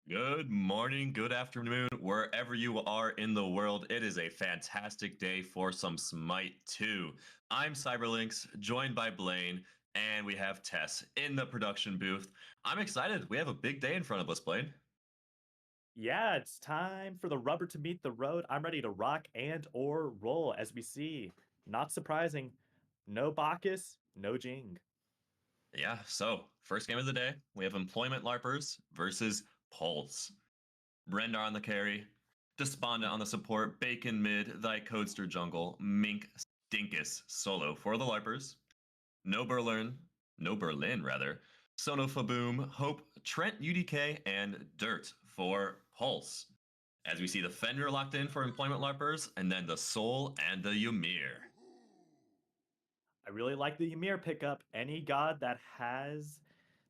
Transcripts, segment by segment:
Good morning, good afternoon, wherever you are in the world. It is a fantastic day for some Smite 2. I'm CyberLynx, joined by Blaine, and we have Tess in the production booth. I'm excited. We have a big day in front of us, Blaine. Yeah, it's time for the rubber to meet the road. I'm ready to rock and or roll as we see. Not surprising, no Bacchus, no Jing. Yeah, so first game of the day, we have Employment Larpers versus Pulse. Rendar on the carry, Despondent on the support, Bacon mid, Thy Codester jungle, Mink Stinkus solo for the Larpers. No Berlin, no Berlin rather, Sono Faboom, Hope, Trent UDK, and Dirt for Pulse. As we see the Fenrir locked in for Employment Larpers, and then the Soul and the Ymir. I really like the Ymir pickup. Any god that has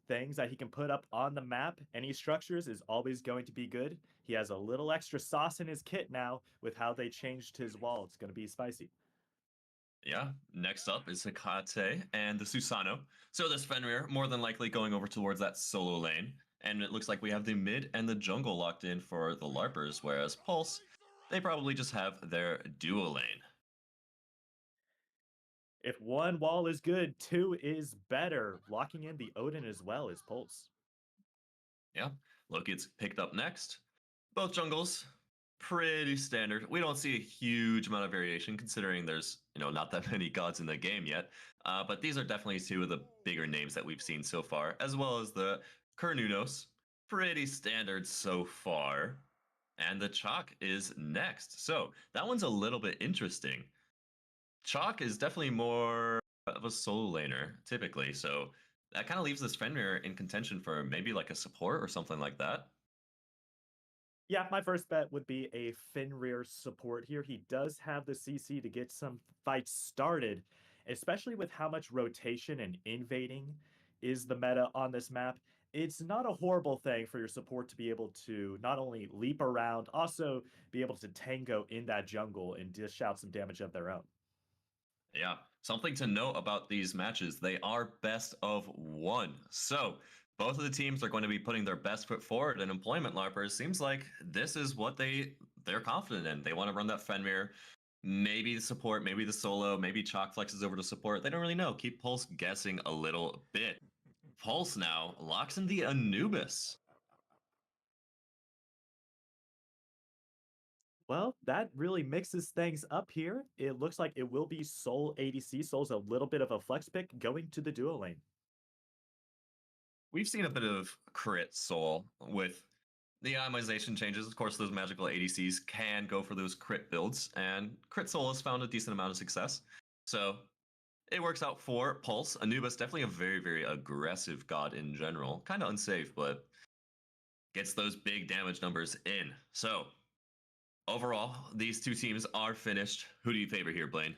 things that he can put up on the map, any structures, is always going to be good. He has a little extra sauce in his kit now with how they changed his wall. It's going to be spicy. Yeah, next up is Hecate and the Susano. So this Fenrir more than likely going over towards that solo lane. And it looks like we have the mid and the jungle locked in for the Larpers, whereas Pulse, they probably just have their duo lane. If one wall is good, two is better. Locking in the Odin as well is Pulse. Yeah, Loki gets picked up next. Both jungles, pretty standard. We don't see a huge amount of variation considering there's, not that many gods in the game yet. But these are definitely two of the bigger names that we've seen so far, as well as the Kernunos. Pretty standard so far. And the Chalk is next. So that one's a little bit interesting. Chalk is definitely more of a solo laner, typically. So that kind of leaves this Fenrir in contention for maybe like a support or something like that. Yeah, my first bet would be a Fenrir support here. He does have the CC to get some fights started, especially with how much rotation and invading is the meta on this map. It's not a horrible thing for your support to be able to not only leap around, also be able to tango in that jungle and dish out some damage of their own. Yeah, something to note about these matches, they are best of one. So both of the teams are going to be putting their best foot forward, and Employment Larpers seems like this is what they're confident in. They want to run that Fenrir, maybe the support, maybe the solo, maybe Chalk flexes over to support. They don't really know. Keep Pulse guessing a little bit. Pulse now locks in the Anubis. Well, that really mixes things up here. It looks like it will be Soul ADC. Soul's a little bit of a flex pick going to the duo lane. We've seen a bit of crit soul with the itemization changes. Of course, those magical ADCs can go for those crit builds, and crit soul has found a decent amount of success. So it works out for Pulse. Anubis, definitely a very, very aggressive god in general. Kind of unsafe, but gets those big damage numbers in. So overall, these two teams are finished. Who do you favor here, Blaine?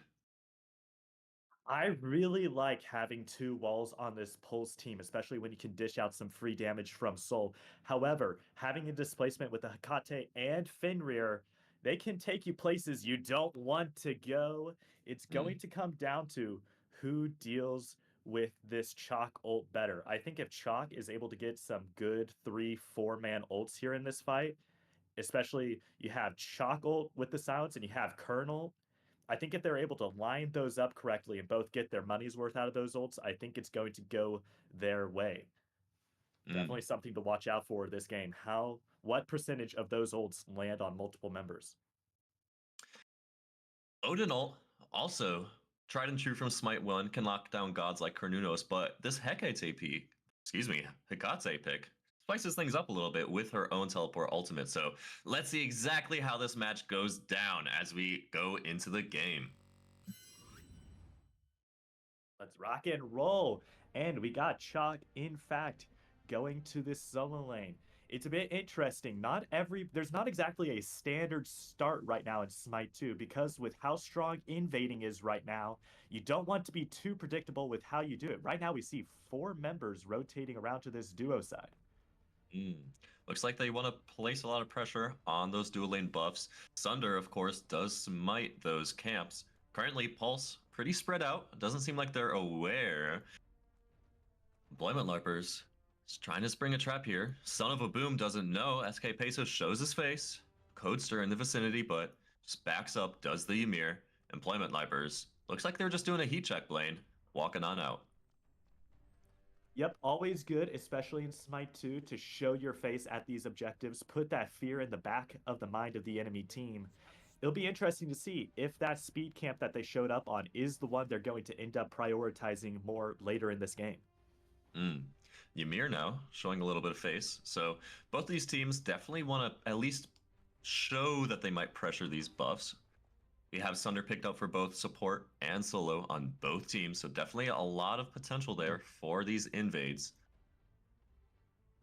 I really like having two walls on this Pulse team, especially when you can dish out some free damage from Soul. However, having a displacement with the Hecate and Fenrir, they can take you places you don't want to go. It's Hmm. going to come down to who deals with this Chalk ult better. I think if Chalk is able to get some good 3-4 man ults here in this fight, especially you have Chalk ult with the silence and you have Colonel, I think if they're able to line those up correctly and both get their money's worth out of those ults, I think it's going to go their way. Hmm. Definitely something to watch out for this game. What percentage of those ults land on multiple members? Odin ult, also tried and true from Smite 1, can lock down gods like Cornunos, but this Hecate pick, spices things up a little bit with her own teleport ultimate. So let's see exactly how this match goes down as we go into the game. Let's rock and roll. And we got Chalk, in fact, going to this solo lane. It's a bit interesting. There's not exactly a standard start right now in Smite 2 because with how strong invading is right now, you don't want to be too predictable with how you do it. Right now, we see 4 members rotating around to this duo side. Mm. Looks like they want to place a lot of pressure on those dual lane buffs. Sunder, of course, does smite those camps. Currently, Pulse pretty spread out. Doesn't seem like they're aware. Employment Larpers Just trying to spring a trap here. Son of a Boom doesn't know. SK Peso shows his face. Codester in the vicinity, but just backs up, does the Ymir. Employment Larpers. Looks like they're just doing a heat check, Blaine. Walking on out. Yep, always good, especially in Smite 2, to show your face at these objectives, put that fear in the back of the mind of the enemy team. It'll be interesting to see if that speed camp that they showed up on is the one they're going to end up prioritizing more later in this game. Ymir now showing a little bit of face. So both these teams definitely want to at least show that they might pressure these buffs. We have Sunder picked up for both support and solo on both teams, so definitely a lot of potential there for these invades.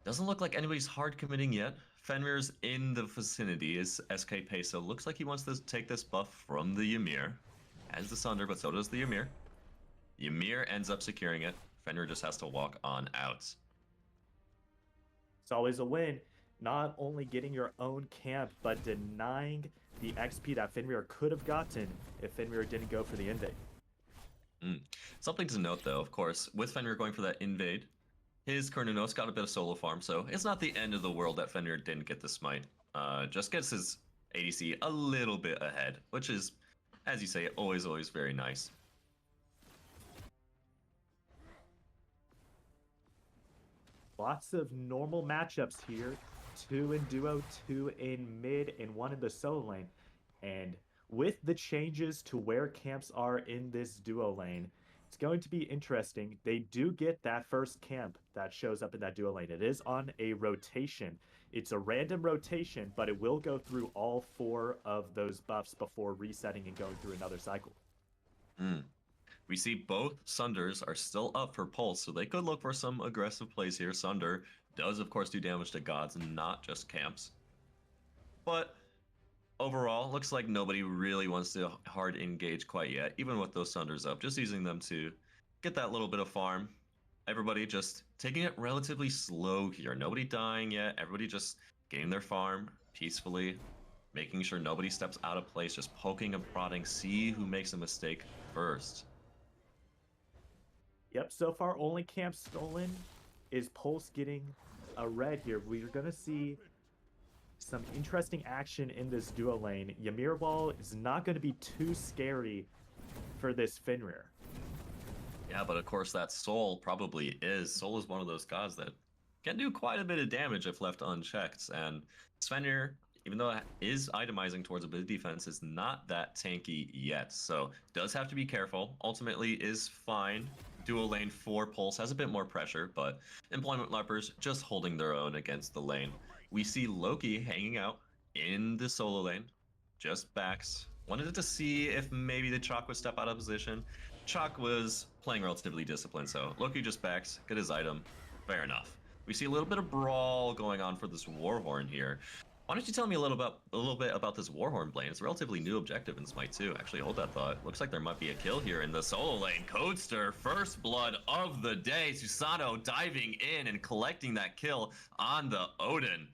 Doesn't look like anybody's hard committing yet. Fenrir's in the vicinity is SK Peso. Looks like he wants to take this buff from the Ymir. Has the Sunder, but so does the Ymir. Ymir ends up securing it. Fenrir just has to walk on out. It's always a win. Not only getting your own camp, but denying the XP that Fenrir could have gotten if Fenrir didn't go for the invade. Something to note, though, of course, with Fenrir going for that invade, his Kurnunos got a bit of solo farm, so it's not the end of the world that Fenrir didn't get the smite. Just gets his ADC a little bit ahead, which is, as you say, always very nice. Lots of normal matchups here. 2 in duo, 2 in mid, and 1 in the solo lane. And with the changes to where camps are in this duo lane, it's going to be interesting. They do get that first camp that shows up in that duo lane. It is on a rotation. It's a random rotation, but it will go through all 4 of those buffs before resetting and going through another cycle. We see both Sunders are still up for Pulse, so they could look for some aggressive plays here. Sunder does, of course, do damage to gods and not just camps. But overall, looks like nobody really wants to hard engage quite yet, even with those Sunders up. Just using them to get that little bit of farm. Everybody just taking it relatively slow here. Nobody dying yet. Everybody just getting their farm peacefully, making sure nobody steps out of place, just poking and prodding, see who makes a mistake first. Yep, so far only camp stolen is Pulse getting a red here. We're going to see some interesting action in this duo lane. Ymir Wall is not going to be too scary for this Fenrir. Yeah, but of course that Soul probably is. Soul is one of those gods that can do quite a bit of damage if left unchecked. And Fenrir, even though it is itemizing towards a bit of defense, is not that tanky yet. So does have to be careful. Ultimately is fine. Duo lane for Pulse has a bit more pressure, but Employment Larpers just holding their own against the lane. We see Loki hanging out in the solo lane, just backs. Wanted to see if maybe the Chalk would step out of position. Chalk was playing relatively disciplined, so Loki just backs, get his item. Fair enough. We see a little bit of brawl going on for this Warhorn here. Why don't you tell me a little bit about this Warhorn, Blaine? It's a relatively new objective in Smite 2. Actually, hold that thought. Looks like there might be a kill here in the solo lane. Codester, first blood of the day. Susano diving in and collecting that kill on the Odin.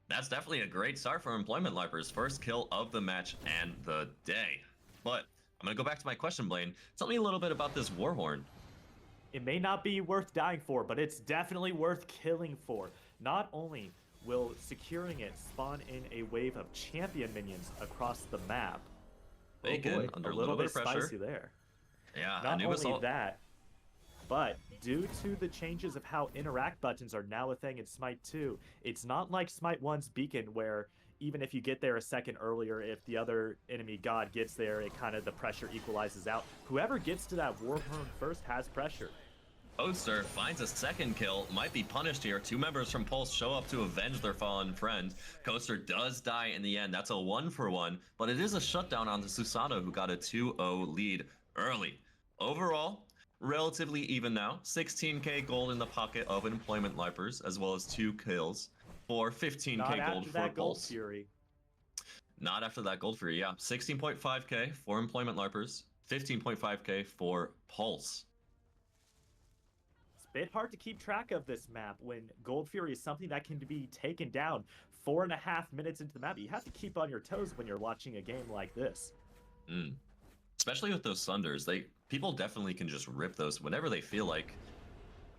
That's definitely a great start for Employment Larpers. First kill of the match and the day. But I'm going to go back to my question, Blaine. Tell me a little bit about this Warhorn. It may not be worth dying for, but it's definitely worth killing for. Not only will securing it spawn in a wave of champion minions across the map. Bacon, oh boy, under a little bit of pressure. Spicy there. Yeah, not only that, but due to the changes of how interact buttons are now a thing in Smite 2, it's not like Smite 1's Beacon where even if you get there a second earlier, if the other enemy god gets there, it kind of the pressure equalizes out. Whoever gets to that Warhorn first has pressure. Codester finds a second kill, might be punished here. 2 members from Pulse show up to avenge their fallen friend. Codester does die in the end. That's a 1-for-1, but it is a shutdown on the Susano, who got a 2-0 lead early. Overall, relatively even now. 16k gold in the pocket of Employment Larpers, as well as 2 kills for 15k gold for that Pulse. Gold Fury. Not after that Gold Fury, yeah. 16.5k for Employment Larpers, 15.5k for Pulse. Bit hard to keep track of this map when Gold Fury is something that can be taken down 4.5 minutes into the map. You have to keep on your toes when you're watching a game like this. Especially with those Sunders, people definitely can just rip those whenever they feel like.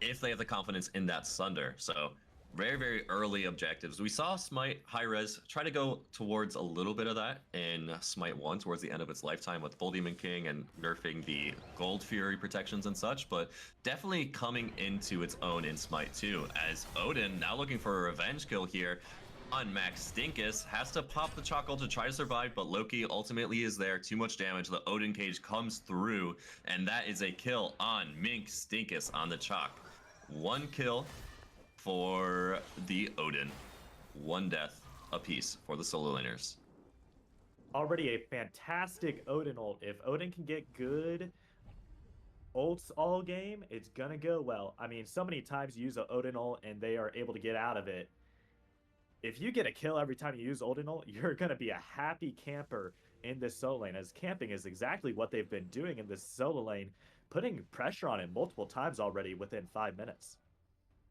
if they have the confidence in that Sunder. So very, very early objectives. We saw Smite Hi-rez try to go towards a little bit of that in Smite 1 towards the end of its lifetime with Full Demon King and nerfing the Gold Fury protections and such, but definitely coming into its own in Smite 2 as Odin now looking for a revenge kill here on Max Stinkus, has to pop the Chockle to try to survive, but Loki ultimately is there. Too much damage. The Odin cage comes through, and that is a kill on Mink Stinkus on the Chalk. One kill for the Odin. One death apiece for the solo laners. Already a fantastic Odin ult. If Odin can get good ults all game, it's gonna go well. I mean, so many times you use an Odin ult and they are able to get out of it. If you get a kill every time you use Odin ult, you're gonna be a happy camper in this solo lane, as camping is exactly what they've been doing in this solo lane, putting pressure on it multiple times already within 5 minutes.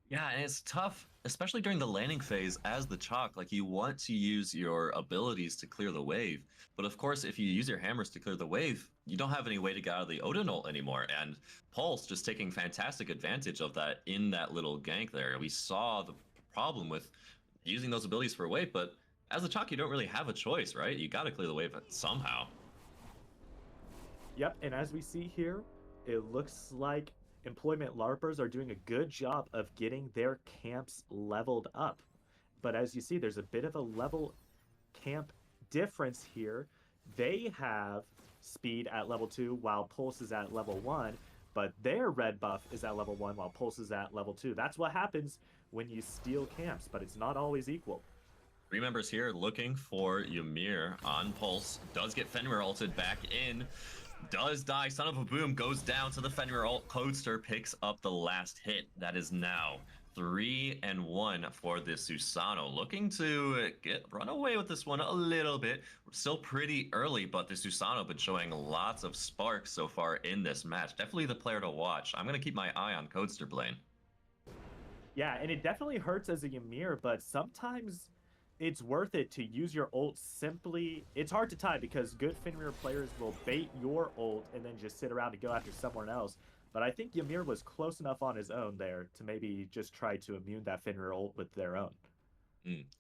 Yeah, and it's tough, especially during the landing phase as the Chalk. Like, you want to use your abilities to clear the wave. But of course, if you use your hammers to clear the wave, you don't have any way to get out of the Odin ult anymore. And Pulse just taking fantastic advantage of that in that little gank there. We saw the problem with using those abilities for wave, but as a Chalk, you don't really have a choice, right? You got to clear the wave somehow. Yep, and as we see here, it looks like Employment Larpers are doing a good job of getting their camps leveled up. But as you see, there's a bit of a level camp difference here. They have speed at level 2 while Pulse is at level 1, but their red buff is at level 1 while Pulse is at level 2. That's what happens when you steal camps, but it's not always equal. 3 members here looking for Ymir on Pulse. Does get Fenrir ulted back in. Does die. Son of a Boom goes down to the Fenrir ult. Codester picks up the last hit. That is now 3-1 for the Susano. Looking to run away with this one a little bit. We're still pretty early, but the Susano been showing lots of sparks so far in this match. Definitely the player to watch. I'm going to keep my eye on Codester, Blaine. Yeah, and it definitely hurts as a Ymir, but sometimes it's worth it to use your ult simply. It's hard to time because good Fenrir players will bait your ult and then just sit around and go after someone else. But I think Ymir was close enough on his own there to maybe just try to immune that Fenrir ult with their own.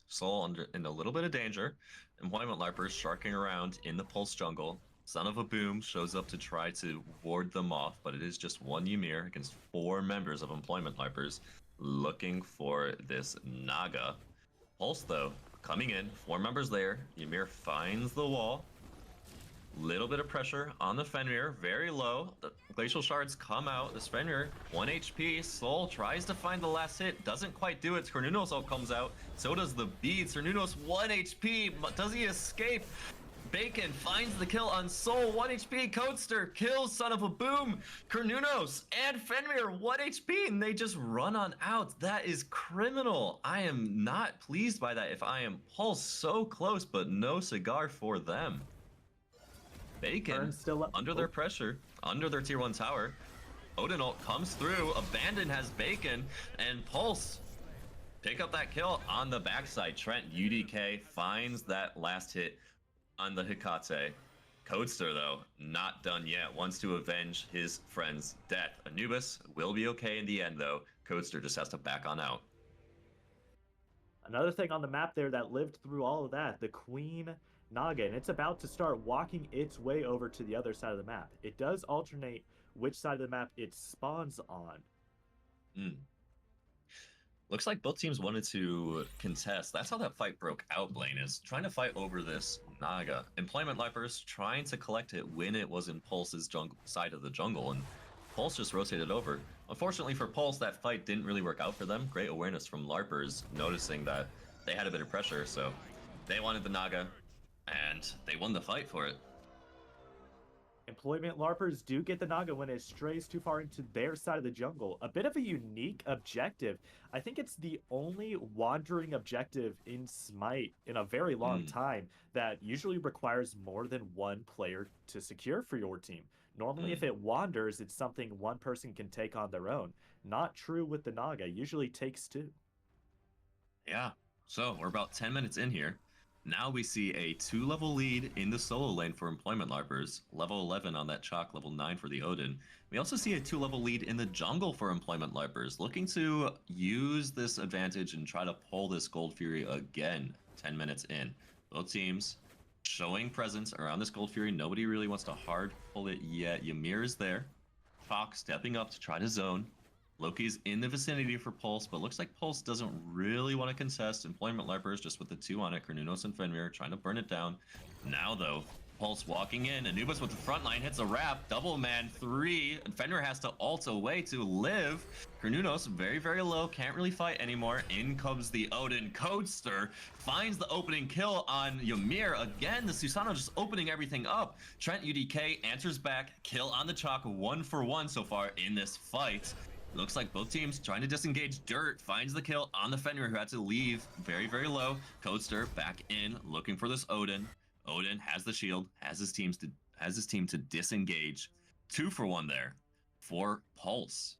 Soul in a little bit of danger. Employment Larpers sharking around in the Pulse jungle. Son of a Boom shows up to try to ward them off, but it is just one Ymir against 4 members of Employment Larpers looking for this Naga. Pulse, though, coming in, 4 members there. Ymir finds the wall. Little bit of pressure on the Fenrir, very low. The glacial shards come out. This Fenrir, 1 HP. Soul tries to find the last hit, doesn't quite do it. Cornunos ult comes out. So does the beads. Cornunos 1 HP. Does he escape? Bacon finds the kill on Soul, 1 HP. Codester kills Son of a Boom. Cornunos and Fenrir 1 HP, and they just run on out. That is criminal. I am not pleased by that. If I am Pulse, so close, but no cigar for them. Bacon Still up. under their pressure, under their tier 1 tower. Odin ult comes through. Abandon has Bacon, and Pulse pick up that kill on the backside. Trent UDK finds that last hit on the Hecate. Codester, though, not done yet. Wants to avenge his friend's death. Anubis will be okay in the end, though. Codester just has to back on out. Another thing on the map there that lived through all of that, the Queen Naga, and it's about to start walking its way over to the other side of the map. It does alternate which side of the map it spawns on. Looks like both teams wanted to contest. That's how that fight broke out, Blaine, is trying to fight over this Naga. Employment Larpers trying to collect it when it was in Pulse's side of the jungle, and Pulse just rotated over. Unfortunately for Pulse, that fight didn't really work out for them. Great awareness from Larpers, noticing that they had a bit of pressure, so they wanted the Naga, and they won the fight for it. Employment Larpers do get the Naga when it strays too far into their side of the jungle. A bit of a unique objective. I think it's the only wandering objective in Smite in a very long time that usually requires more than one player to secure for your team. Normally, if it wanders, it's something one person can take on their own. Not true with the Naga. Usually takes 2. Yeah, so we're about 10 minutes in here. Now we see a 2-level lead in the solo lane for Employment Larpers, level 11 on that Chalk, level 9 for the Odin. We also see a 2-level lead in the jungle for Employment Larpers, looking to use this advantage and try to pull this Gold Fury again 10 minutes in. Both teams showing presence around this Gold Fury. Nobody really wants to hard pull it yet. Ymir is there. Chalk stepping up to try to zone. Loki's in the vicinity for Pulse, but looks like Pulse doesn't really want to contest. Employment Larpers just with the 2 on it. Carnunos and Fenrir trying to burn it down. Now, though, Pulse walking in. Anubis with the front line hits a wrap. Double man 3. And Fenrir has to ult away to live. Carnunos very, very low. Can't really fight anymore. In comes the Odin. Codester finds the opening kill on Ymir. Again, the Susanoo just opening everything up. Trent UDK answers back. Kill on the Chalk. 1 for 1 so far in this fight. Looks like both teams trying to disengage. Dirt finds the kill on the Fenrir, who had to leave very, very low. Codester back in, looking for this Odin. Odin has the shield, has his team to disengage. 2 for 1 there for Pulse.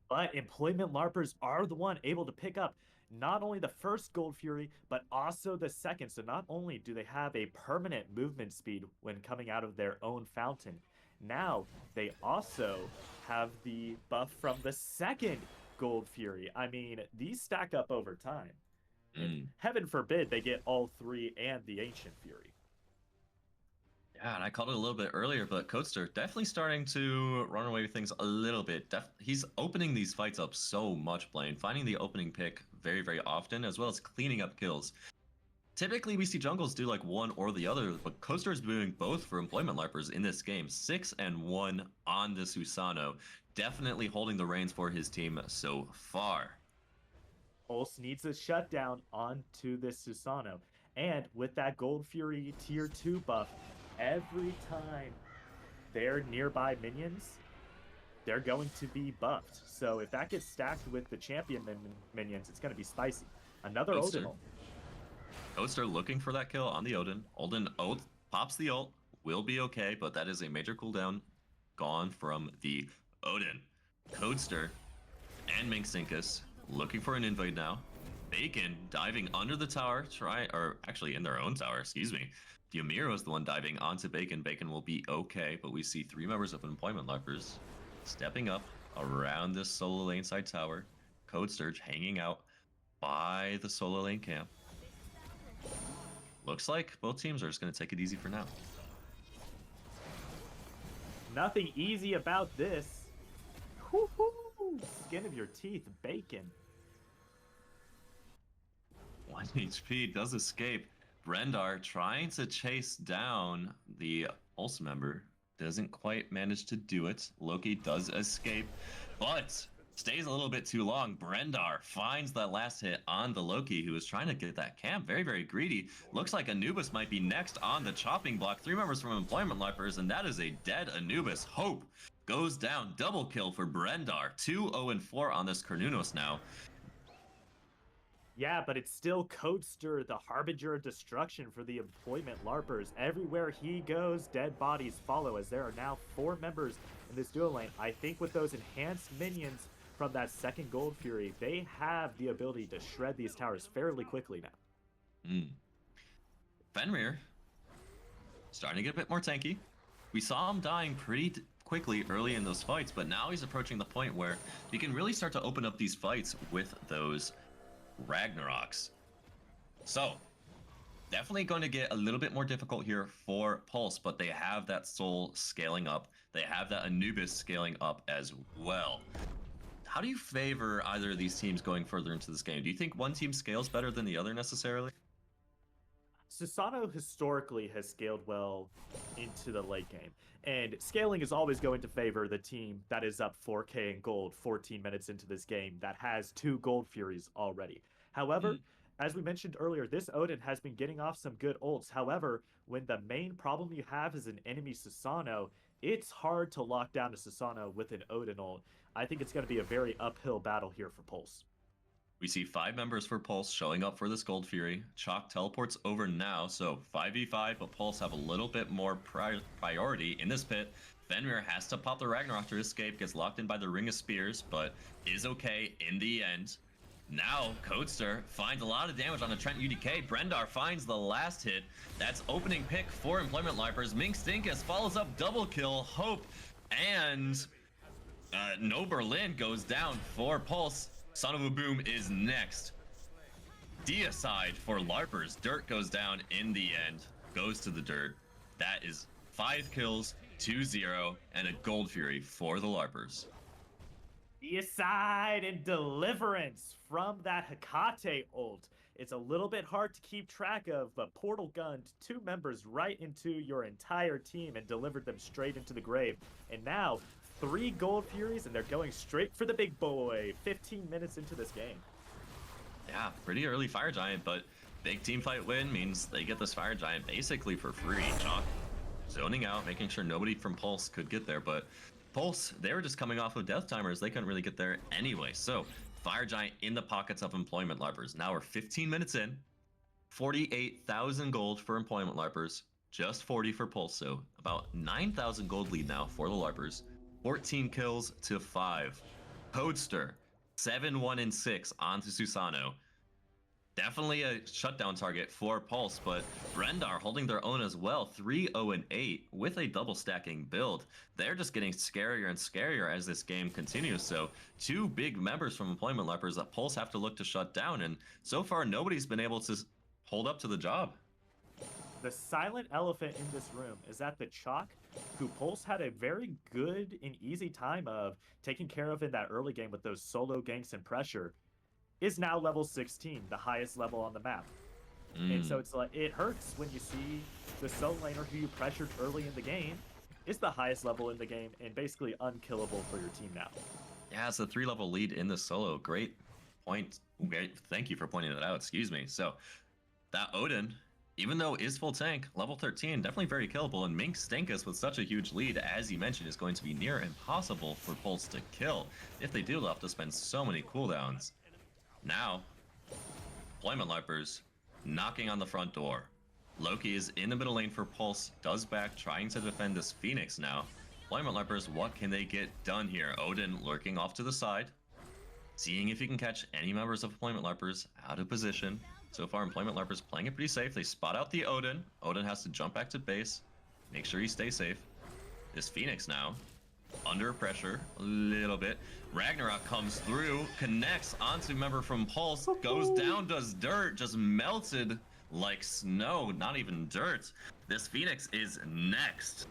But Employment Larpers are the one able to pick up not only the first Gold Fury, but also the second. So not only do they have a permanent movement speed when coming out of their own fountain, now they also have the buff from the second Gold Fury. I mean, these stack up over time. And heaven forbid they get all 3 and the Ancient Fury. Yeah, and I called it a little bit earlier, but Codester definitely starting to run away with things a little bit. He's opening these fights up so much, Blaine, finding the opening pick very, very often, as well as cleaning up kills. Typically, we see jungles do like one or the other, but Codester is doing both for Employment Larpers in this game. 6 and 1 on the Susanoo. Definitely holding the reins for his team so far. Pulse needs a shutdown onto this Susanoo. And with that Gold Fury tier 2 buff, every time they're nearby minions, they're going to be buffed. So if that gets stacked with the champion minions, it's going to be spicy. Another Odin ult. Codester looking for that kill on the Odin. Odin pops the ult, will be okay, but that is a major cooldown gone from the Odin. Codester and Minxinkus looking for an invade now. Bacon diving under the tower, actually in their own tower, excuse me. Ymir was the one diving onto Bacon. Bacon will be okay, but we see 3 members of Employment Larpers stepping up around this solo lane side tower. Codester hanging out by the solo lane camp. Looks like both teams are just going to take it easy for now. Nothing easy about this. Woo-hoo! Skin of your teeth, Bacon. 1 HP does escape. Brendar trying to chase down the Pulse member. Doesn't quite manage to do it. Loki does escape, but stays a little bit too long. Brendar finds that last hit on the Loki, who was trying to get that camp. Very, very greedy. Looks like Anubis might be next on the chopping block. 3 members from Employment Larpers, and that is a dead Anubis. Hope goes down. Double kill for Brendar. 2-0-4 on this Carnunos now. Yeah, but it's still Codester, the harbinger of destruction for the Employment Larpers. Everywhere he goes, dead bodies follow, as there are now 4 members in this duo lane. I think with those enhanced minions from that second Gold Fury, they have the ability to shred these towers fairly quickly now. Fenrir starting to get a bit more tanky. We saw him dying pretty quickly early in those fights, but now he's approaching the point where he can really start to open up these fights with those Ragnaroks. So definitely going to get a little bit more difficult here for Pulse, but they have that Soul scaling up. They have that Anubis scaling up as well. How do you favor either of these teams going further into this game? Do you think one team scales better than the other necessarily? Susanoo historically has scaled well into the late game, and scaling is always going to favor the team that is up 4K in gold 14 minutes into this game that has 2 Gold Furies already. However, as we mentioned earlier, this Odin has been getting off some good ults. However, when the main problem you have is an enemy Susanoo, it's hard to lock down a Susanoo with an Odin ult. I think it's going to be a very uphill battle here for Pulse. We see 5 members for Pulse showing up for this Gold Fury. Chalk teleports over now, so 5v5, but Pulse have a little bit more priority in this pit. Fenrir has to pop the Ragnarok to escape, gets locked in by the Ring of Spears, but is okay in the end. Now, Codester finds a lot of damage on the Trent UDK. Brendar finds the last hit. That's opening pick for Employment Larpers. Mink Stinkus follows up double kill. Hope and No Berlin goes down for Pulse. Son of a Boom is next. Deicide for Larpers. Dirt goes down in the end. Goes to the Dirt. That is 5 kills, 2-0, and a Gold Fury for the Larpers. Deicide and Deliverance from that Hecate ult. It's a little bit hard to keep track of, but Portal gunned 2 members right into your entire team and delivered them straight into the grave. And now, 3 Gold Furies, and they're going straight for the big boy 15 minutes into this game. Yeah, pretty early Fire Giant, but big team fight win means they get this Fire Giant basically for free. Chalk zoning out, making sure nobody from Pulse could get there, but Pulse, they were just coming off of death timers. They couldn't really get there anyway. So Fire Giant in the pockets of Employment Larpers. Now we're 15 minutes in, 48,000 gold for Employment Larpers, just 40 for Pulse. So about 9,000 gold lead now for the Larpers. 14 kills to 5. Codester, 7-1-6 onto Susano. Definitely a shutdown target for Pulse, but Brendar holding their own as well, 3-0-8 with a double stacking build. They're just getting scarier and scarier as this game continues. So 2 big members from Employment Larpers that Pulse have to look to shut down, and so far nobody's been able to hold up to the job. The silent elephant in this room is that the Chalk, who Pulse had a very good and easy time of taking care of in that early game with those solo ganks and pressure, is now level 16, the highest level on the map. And so it's like, it hurts when you see the solo laner who you pressured early in the game is the highest level in the game and basically unkillable for your team now. Yeah, it's a 3-level lead in the solo. Great point. Great. Thank you for pointing that out. Excuse me. So that Odin, even though is full tank, level 13, definitely very killable. And Mink Stinkus with such a huge lead, as you mentioned, is going to be near impossible for Pulse to kill. If they do, they'll have to spend so many cooldowns. Now, Employment Larpers knocking on the front door. Loki is in the middle lane for Pulse, does back, trying to defend this Phoenix now. Employment Larpers, what can they get done here? Odin lurking off to the side, seeing if he can catch any members of Employment Larpers out of position. So far, Employment Larpers playing it pretty safe. They spot out the Odin. Odin has to jump back to base, make sure he stays safe. This Phoenix now, under pressure a little bit. Ragnarok comes through, connects onto member from Pulse, goes down, does dirt, just melted like snow, not even dirt. This Phoenix is next.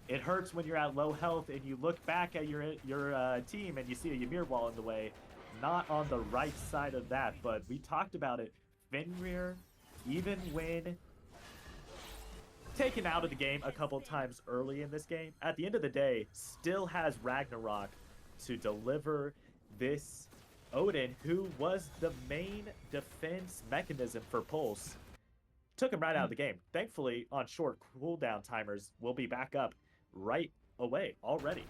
It hurts when you're at low health and you look back at your team and you see a Ymir wall in the way. Not on the right side of that, but we talked about it. Fenrir, even when taken out of the game a couple times early in this game, at the end of the day, still has Ragnarok to deliver this Odin, who was the main defense mechanism for Pulse. Took him right out of the game. Thankfully, on short cooldown timers, we'll be back up right away already.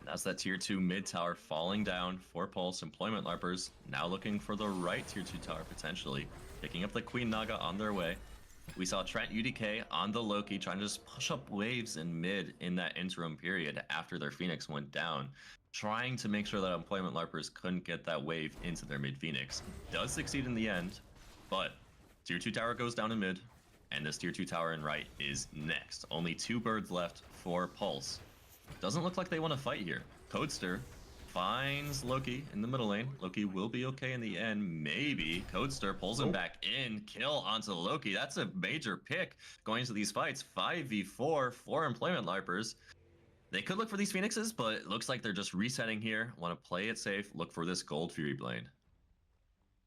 That's that tier 2 mid tower falling down for Pulse. Employment Larpers now looking for the right tier 2 tower potentially. Picking up the Queen Naga on their way. We saw Trent UDK on the Loki trying to just push up waves in mid in that interim period after their Phoenix went down. Trying to make sure that Employment Larpers couldn't get that wave into their mid Phoenix. Does succeed in the end, but tier 2 tower goes down in mid, and this tier 2 tower in right is next. Only 2 birds left for Pulse. Doesn't look like they want to fight here. Codester finds Loki in the middle lane. Loki will be okay in the end, maybe. Codester pulls him back in, kill onto Loki. That's a major pick going into these fights. 5v4 for Employment Larpers. They could look for these Phoenixes, but it looks like they're just resetting here. Want to play it safe, look for this Gold Fury Blaine.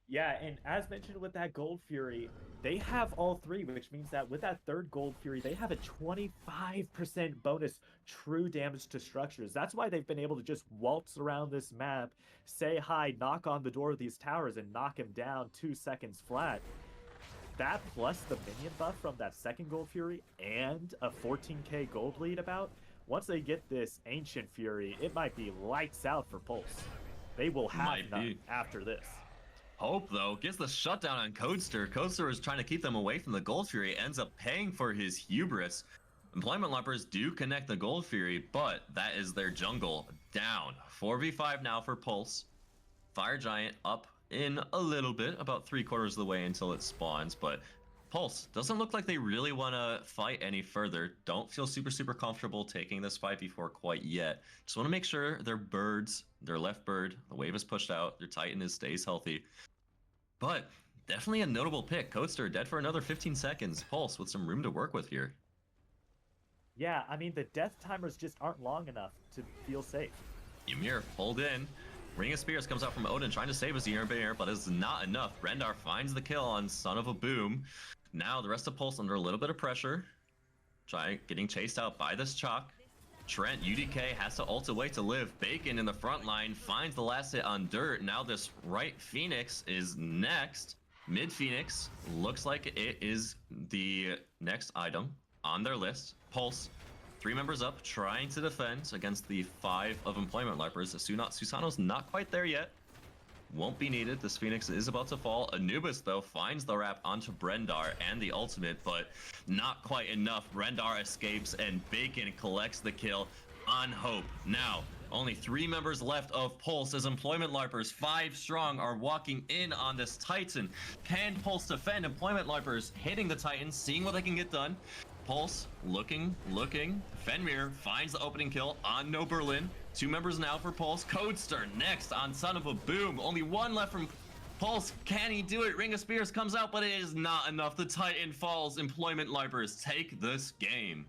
Yeah, and as mentioned with that Gold Fury, they have all 3, which means that with that third Gold Fury, they have a 25% bonus true damage to structures. That's why they've been able to just waltz around this map, say hi, knock on the door of these towers, and knock him down 2 seconds flat. That plus the minion buff from that second Gold Fury and a 14k gold lead about, once they get this Ancient Fury, it might be lights out for Pulse. They will have none after this. Hope, though, gets the shutdown on Codester. Codester is trying to keep them away from the Gold Fury, ends up paying for his hubris. Employment Larpers do connect the Gold Fury, but that is their jungle down. 4v5 now for Pulse. Fire Giant up in a little bit, about 3/4 of the way until it spawns, but Pulse doesn't look like they really want to fight any further. Don't feel super comfortable taking this 5v4 quite yet. Just want to make sure their birds, their left bird, the wave is pushed out, their Titan stays healthy. But definitely a notable pick. Coaster dead for another 15 seconds. Pulse with some room to work with here. Yeah, I mean, the death timers just aren't long enough to feel safe. Ymir pulled in. Ring of Spears comes out from Odin trying to save his Ymir, but it's not enough. Rendar finds the kill on Son of a Boom. Now the rest of Pulse under a little bit of pressure. Getting chased out by this Chalk. Trent, UDK has to ult away to live. Bacon in the front line finds the last hit on Dirt. Now this right Phoenix is next. Mid Phoenix looks like it is the next item on their list. Pulse, 3 members up, trying to defend against the 5 of Employment Larpers. Susano's not quite there yet. Won't be needed. This Phoenix is about to fall. Anubis, though, finds the wrap onto Brendar and the ultimate, but not quite enough. Brendar escapes, and Bacon collects the kill on Hope. Now, only 3 members left of Pulse as Employment Larpers, 5 strong, are walking in on this Titan. Can Pulse defend? Employment Larpers hitting the Titan, seeing what they can get done. Pulse looking. Fenrir finds the opening kill on No Berlin. 2 members now for Pulse. Codester next on Son of a Boom. Only 1 left from Pulse. Can he do it? Ring of Spears comes out, but it is not enough. The Titan falls. Employment Larpers take this game.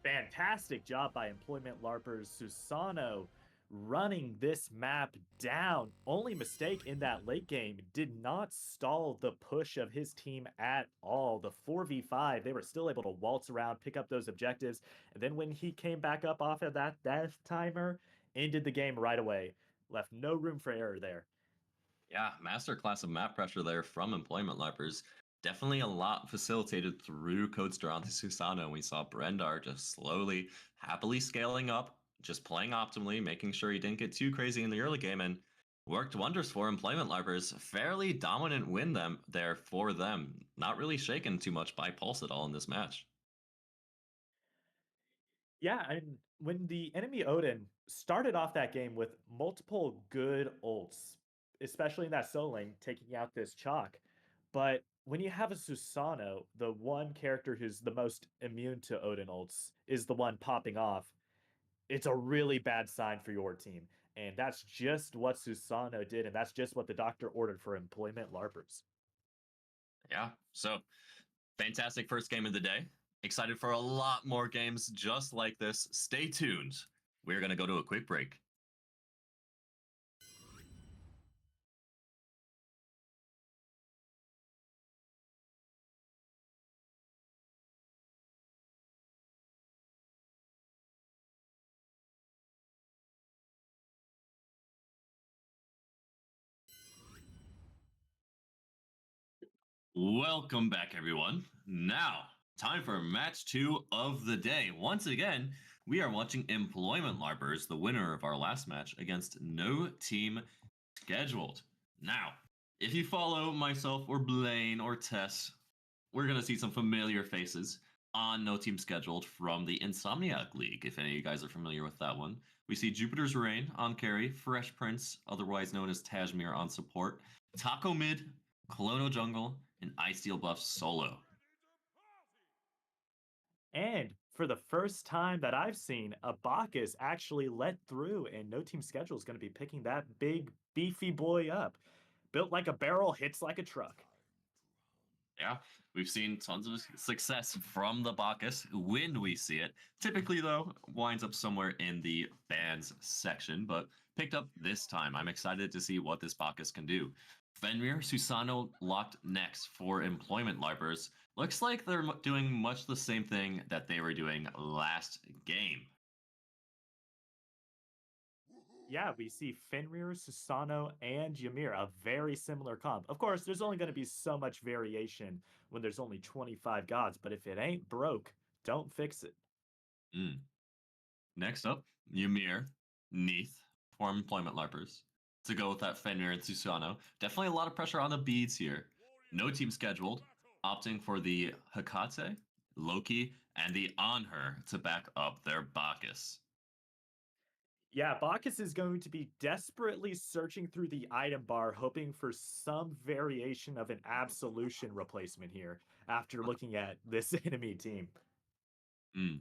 Fantastic job by Employment Larpers. Susano running this map down. Only mistake in that late game did not stall the push of his team at all. The 4v5, they were still able to waltz around, pick up those objectives, and then when he came back up off of that death timer, ended the game right away. Left no room for error there. Yeah, masterclass of map pressure there from Employment Larpers. Definitely a lot facilitated through Codester onto Susano. We saw Brendar just slowly, happily scaling up, just playing optimally, making sure he didn't get too crazy in the early game, and worked wonders for Employment Larpers. Fairly dominant win there for them. Not really shaken too much by Pulse at all in this match. Yeah, and when the enemy Odin started off that game with multiple good ults, especially in that solo lane, taking out this Chalk. But when you have a Susano, the one character who's the most immune to Odin ults is the one popping off. It's a really bad sign for your team. And that's just what Susano did, and that's just what the doctor ordered for Employment Larpers. Yeah, so fantastic first game of the day. Excited for a lot more games just like this. Stay tuned. We're going to go to a quick break. Welcome back, everyone. Now, time for match 2 of the day. Once again, we are watching Employment Larpers, the winner of our last match, against No Team Scheduled. Now, if you follow myself or Blaine or Tess, we're going to see some familiar faces on No Team Scheduled from the Insomniac League, if any of you guys are familiar with that one. We see Jupiter's Reign on carry, Fresh Prince, otherwise known as Tajmir, on support, Taco Mid, Colono Jungle, and Ice Steel Buff solo. And for the first time that I've seen, a Bacchus actually let through, and No Team Schedule is going to be picking that big, beefy boy up. Built like a barrel, hits like a truck. Yeah, we've seen tons of success from the Bacchus when we see it. Typically, though, winds up somewhere in the bans section, but picked up this time. I'm excited to see what this Bacchus can do. Fenrir, Susano locked next for Employment Larpers. Looks like they're doing much the same thing that they were doing last game. Yeah, we see Fenrir, Susano, and Ymir, a very similar comp. Of course, there's only going to be so much variation when there's only 25 gods, but if it ain't broke, don't fix it. Next up, Ymir, Neath for Employment Larpers. To go with that Fenrir and Susano. Definitely a lot of pressure on the beads here. No team scheduled, opting for the Hekate, Loki, and the On Her to back up their Bacchus. Yeah, Bacchus is going to be desperately searching through the item bar, hoping for some variation of an absolution replacement here after looking at this enemy team. Mm.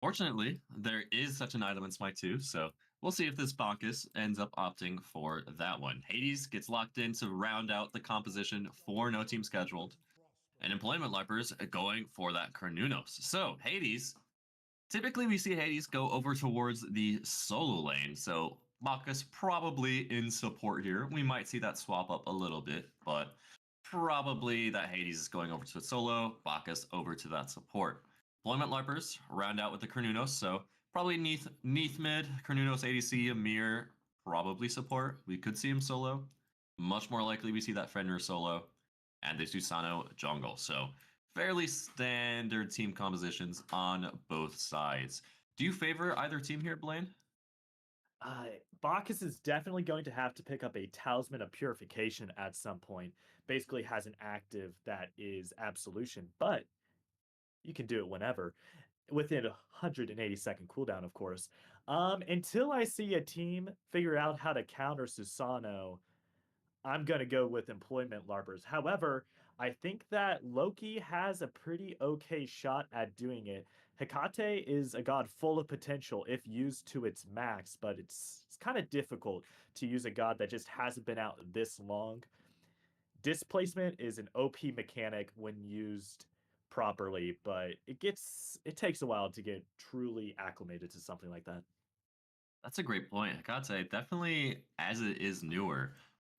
Fortunately, there is such an item in Smite 2, so we'll see if this Bacchus ends up opting for that one. Hades gets locked in to round out the composition for no team scheduled, and Employment Larpers going for that Carnunos. So Hades, typically we see Hades go over towards the solo lane, so Bacchus probably in support here. We might see that swap up a little bit, but probably that Hades is going over to solo, Bacchus over to that support. Employment Larpers round out with the Carnunos, so probably Neath mid, Carnunos ADC, Amir probably support. We could see him solo. Much more likely we see that Fenrir solo, and the Susano jungle. So fairly standard team compositions on both sides. Do you favor either team here, Blaine? Uh, Bacchus is definitely going to have to pick up a Talisman of Purification at some point. Basically, has an active that is Absolution, but you can do it whenever within a 180-second cooldown, of course. Until I see a team figure out how to counter Susano, I'm gonna go with Employment Larpers. However, I think that Loki has a pretty okay shot at doing it. Hecate is a god full of potential if used to its max, but it's kind of difficult to use a god that just hasn't been out this long. Displacement is an OP mechanic when used properly, but it takes a while to get truly acclimated to something like that. That's a great point. Hecate, definitely as it is newer,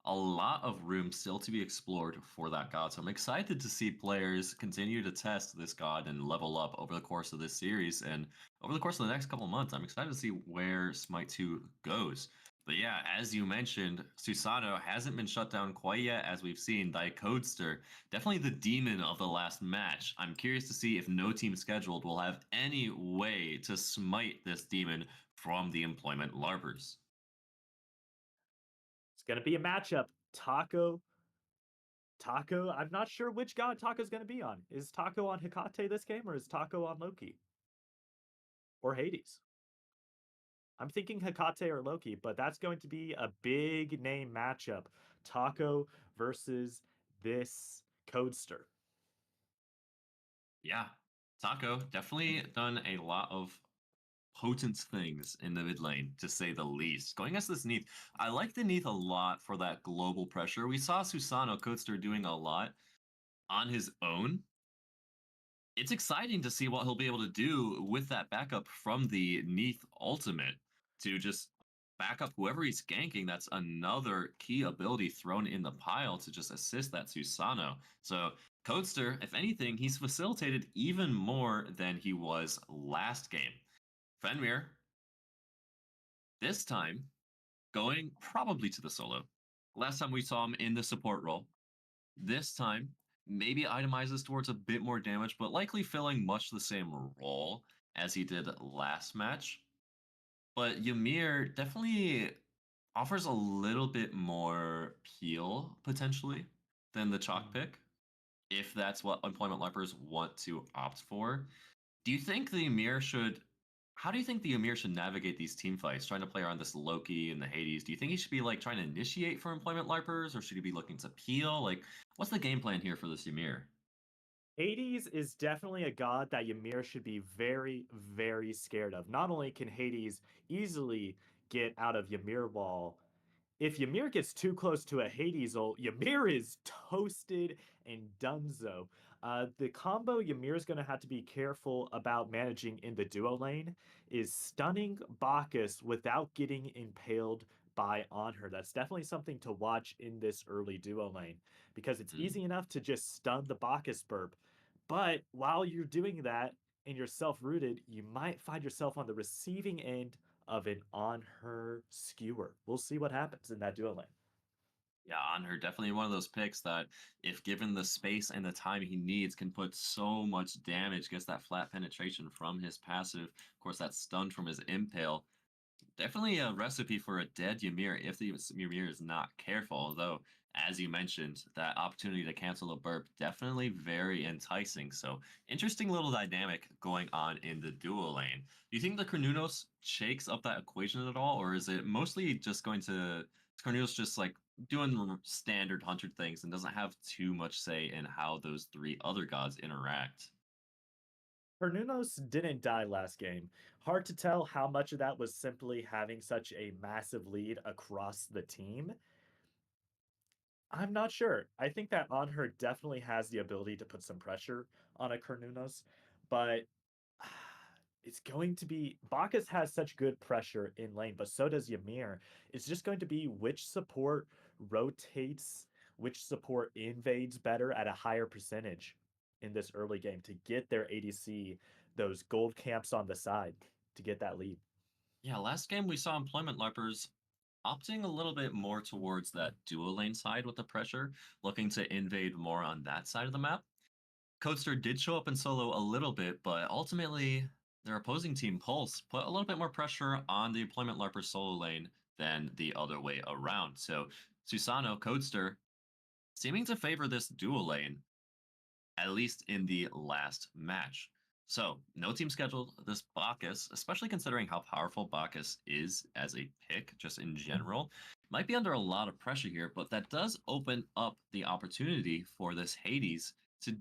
a lot of room still to be explored for that god. So I'm excited to see players continue to test this god and level up over the course of this series and over the course of the next couple of months. I'm excited to see where Smite 2 goes. But yeah, as you mentioned, Susano hasn't been shut down quite yet, as we've seen. Thy Codester, definitely the demon of the last match. I'm curious to see if no team scheduled will have any way to smite this demon from the Employment Larpers. It's gonna be a matchup. Taco, I'm not sure which god Taco's gonna be on. Is Taco on Hecate this game, or is Taco on Loki? Or Hades? I'm thinking Hecate or Loki, but that's going to be a big name matchup. Taco versus this Codester. Yeah, Taco definitely done a lot of potent things in the mid lane, to say the least. Going against this Neath, I like the Neath a lot for that global pressure. We saw Susano Coaster doing a lot on his own. It's exciting to see what he'll be able to do with that backup from the Neath ultimate to just back up whoever he's ganking. That's another key ability thrown in the pile to just assist that Susano. So Codester, if anything, he's facilitated even more than he was last game. Fenrir, this time, going probably to the solo. Last time we saw him in the support role. This time, maybe itemizes towards a bit more damage, but likely filling much the same role as he did last match. But Ymir definitely offers a little bit more peel potentially than the chalk Mhm. pick, if that's what Employment Larpers want to opt for. Do you think the Ymir should? How do you think the Ymir should navigate these team fights, trying to play around this Loki and the Hades? Do you think he should be like trying to initiate for Employment Larpers, or should he be looking to peel? Like, what's the game plan here for this Ymir? Hades is definitely a god that Ymir should be very, very scared of. Not only can Hades easily get out of Ymir wall, if Ymir gets too close to a Hades ult, Ymir is toasted and donezo. The combo Ymir's going to have to be careful about managing in the duo lane is stunning Bacchus without getting impaled by on her. That's definitely something to watch in this early duo lane because it's Mm. easy enough to just stun the Bacchus burp. But while you're doing that and you're self-rooted, you might find yourself on the receiving end of an on her skewer. We'll see what happens in that duo lane. Yeah, on her, definitely one of those picks that, if given the space and the time he needs, can put so much damage. Gets that flat penetration from his passive. Of course, that stun from his impale. Definitely a recipe for a dead Ymir if the Ymir is not careful. Although, as you mentioned, that opportunity to cancel a burp definitely very enticing. So, interesting little dynamic going on in the dual lane. Do you think the Cornunos shakes up that equation at all, or is it mostly just going to Cornunos just like doing standard 100 things and doesn't have too much say in how those three other gods interact? Pernunos didn't die last game. Hard to tell how much of that was simply having such a massive lead across the team. I'm not sure. I think that Anher definitely has the ability to put some pressure on a Cornunos, but it's going to be Bacchus has such good pressure in lane, but so does Ymir. It's just going to be which support rotates, which support invades better at a higher percentage in this early game to get their ADC, those gold camps on the side to get that lead. Yeah, last game we saw Employment Larpers opting a little bit more towards that dual lane side with the pressure, looking to invade more on that side of the map. Codester did show up in solo a little bit, but ultimately their opposing team Pulse put a little bit more pressure on the Employment Larper solo lane than the other way around. So Susano, Codester, seeming to favor this dual lane, at least in the last match. So, no team scheduled this Bacchus, especially considering how powerful Bacchus is as a pick, just in general. Might be under a lot of pressure here, but that does open up the opportunity for this Hades to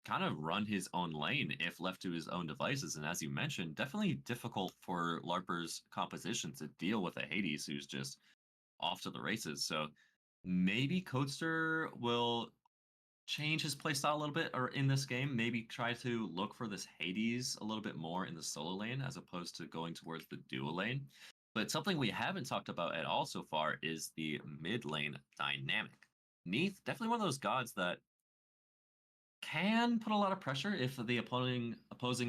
kind of run his own lane if left to his own devices. And as you mentioned, definitely difficult for Larper's composition to deal with a Hades who's just off to the races. So maybe Codester will change his playstyle a little bit or in this game, maybe try to look for this Hades a little bit more in the solo lane as opposed to going towards the dual lane. But something we haven't talked about at all so far is the mid lane dynamic. Neath, definitely one of those gods that can put a lot of pressure if the opposing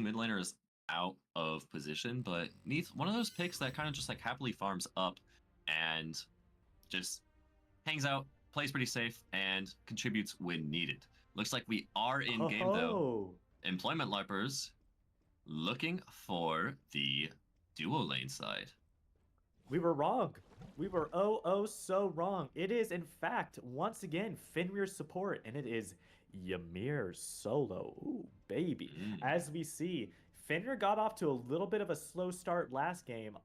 mid laner is out of position, but Neath, one of those picks that kind of just like happily farms up and just hangs out, plays pretty safe, and contributes when needed. Looks like we are in game though. Oh, Employment Larpers looking for the duo lane side. we were wrong. We were so wrong. It is, in fact, once again, Fenrir's support, and it is Ymir solo. Ooh, baby. Mm. As we see, Fenrir got off to a little bit of a slow start last game,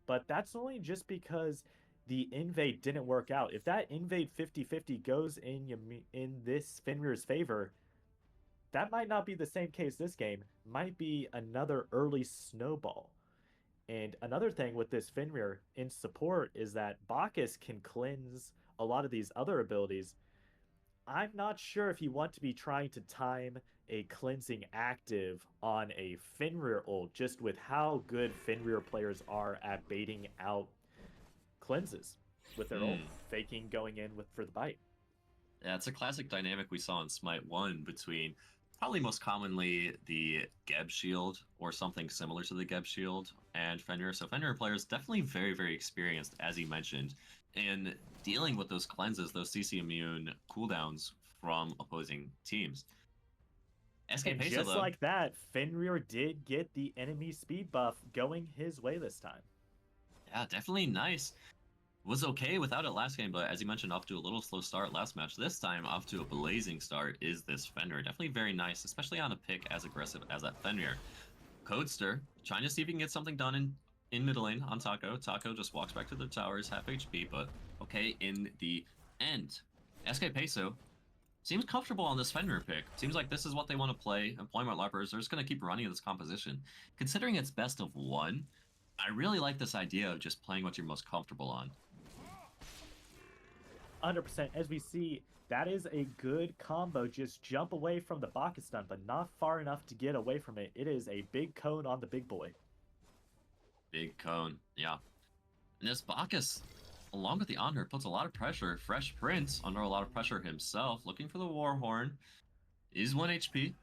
but that's only just because the invade didn't work out. If that invade 50-50 goes in in this Fenrir's favor, that might not be the same case this game. Might be another early snowball. And another thing with this Fenrir in support is that Bacchus can cleanse a lot of these other abilities. I'm not sure if you want to be trying to time a cleansing active on a Fenrir ult, just with how good Fenrir players are at baiting out cleanses with their ult, Mm. faking going in with for the bite. Yeah, it's a classic dynamic we saw in Smite 1 between probably most commonly the Geb Shield or something similar to the Geb Shield and Fenrir. So Fenrir players definitely very, very experienced, as you mentioned, in dealing with those cleanses, those CC immune cooldowns from opposing teams. SK And Peso, just though, like that, Fenrir did get the enemy speed buff going his way this time. yeah, definitely nice. Was okay without it last game, but as you mentioned, off to a little slow start last match. This time, off to a blazing start is this Fenrir. Definitely very nice, especially on a pick as aggressive as that Fenrir. Codester trying to see if he can get something done in mid lane on Taco. Taco just walks back to the towers, half HP, but okay in the end. SK Peso seems comfortable on this Fenrir pick. Seems like this is what they want to play. Employment Larpers are just going to keep running this composition. Considering it's best of one, I really like this idea of just playing what you're most comfortable on. 100%. As we see, that is a good combo. Just jump away from the Bacchus stun, but not far enough to get away from it. It is a big cone on the big boy. Big cone, yeah. And this Bacchus, along with the Honor, puts a lot of pressure. Fresh Prince, under a lot of pressure himself, looking for the Warhorn, is 1 HP.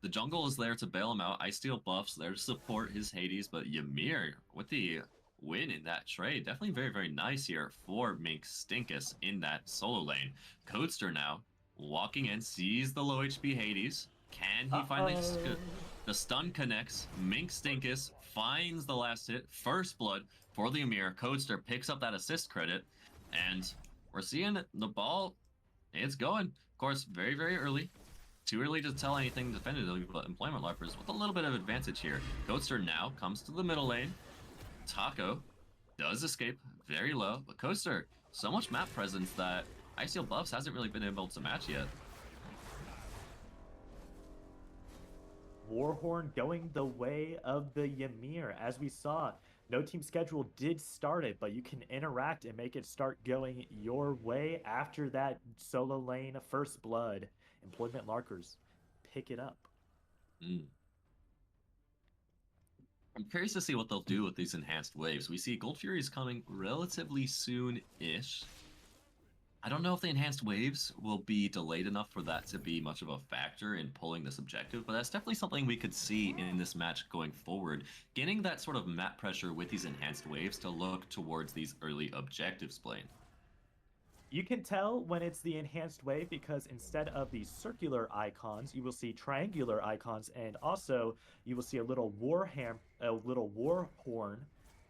The jungle is there to bail him out. Ice Steel buffs there to support his Hades, but Ymir with the win in that trade. Definitely very, very nice here for Mink Stinkus in that solo lane. Codester now walking in, sees the low HP Hades. Can he finally Uh-oh. The stun connects. Mink Stinkus finds the last hit. First blood for the Amir. Codester picks up that assist credit. And we're seeing the ball. It's going. Of course, very, very early. Too early to tell anything definitively, but Employment Larpers with a little bit of advantage here. Codester now comes to the middle lane. Taco does escape very low, but Codester, so much map presence that Iceal Buffs hasn't really been able to match yet. Warhorn going the way of the Ymir. As we saw, no team schedule did start it, but you can interact and make it start going your way after that solo lane first blood. Employment Larkers pick it up. I'm curious to see what they'll do with these enhanced waves. We see Gold Fury is coming relatively soon-ish. I don't know if the enhanced waves will be delayed enough for that to be much of a factor in pulling this objective, but that's definitely something we could see in this match going forward. Getting that sort of map pressure with these enhanced waves to look towards these early objectives, Blaine. You can tell when it's the enhanced wave because instead of the circular icons, you will see triangular icons, and also you will see a little warhorn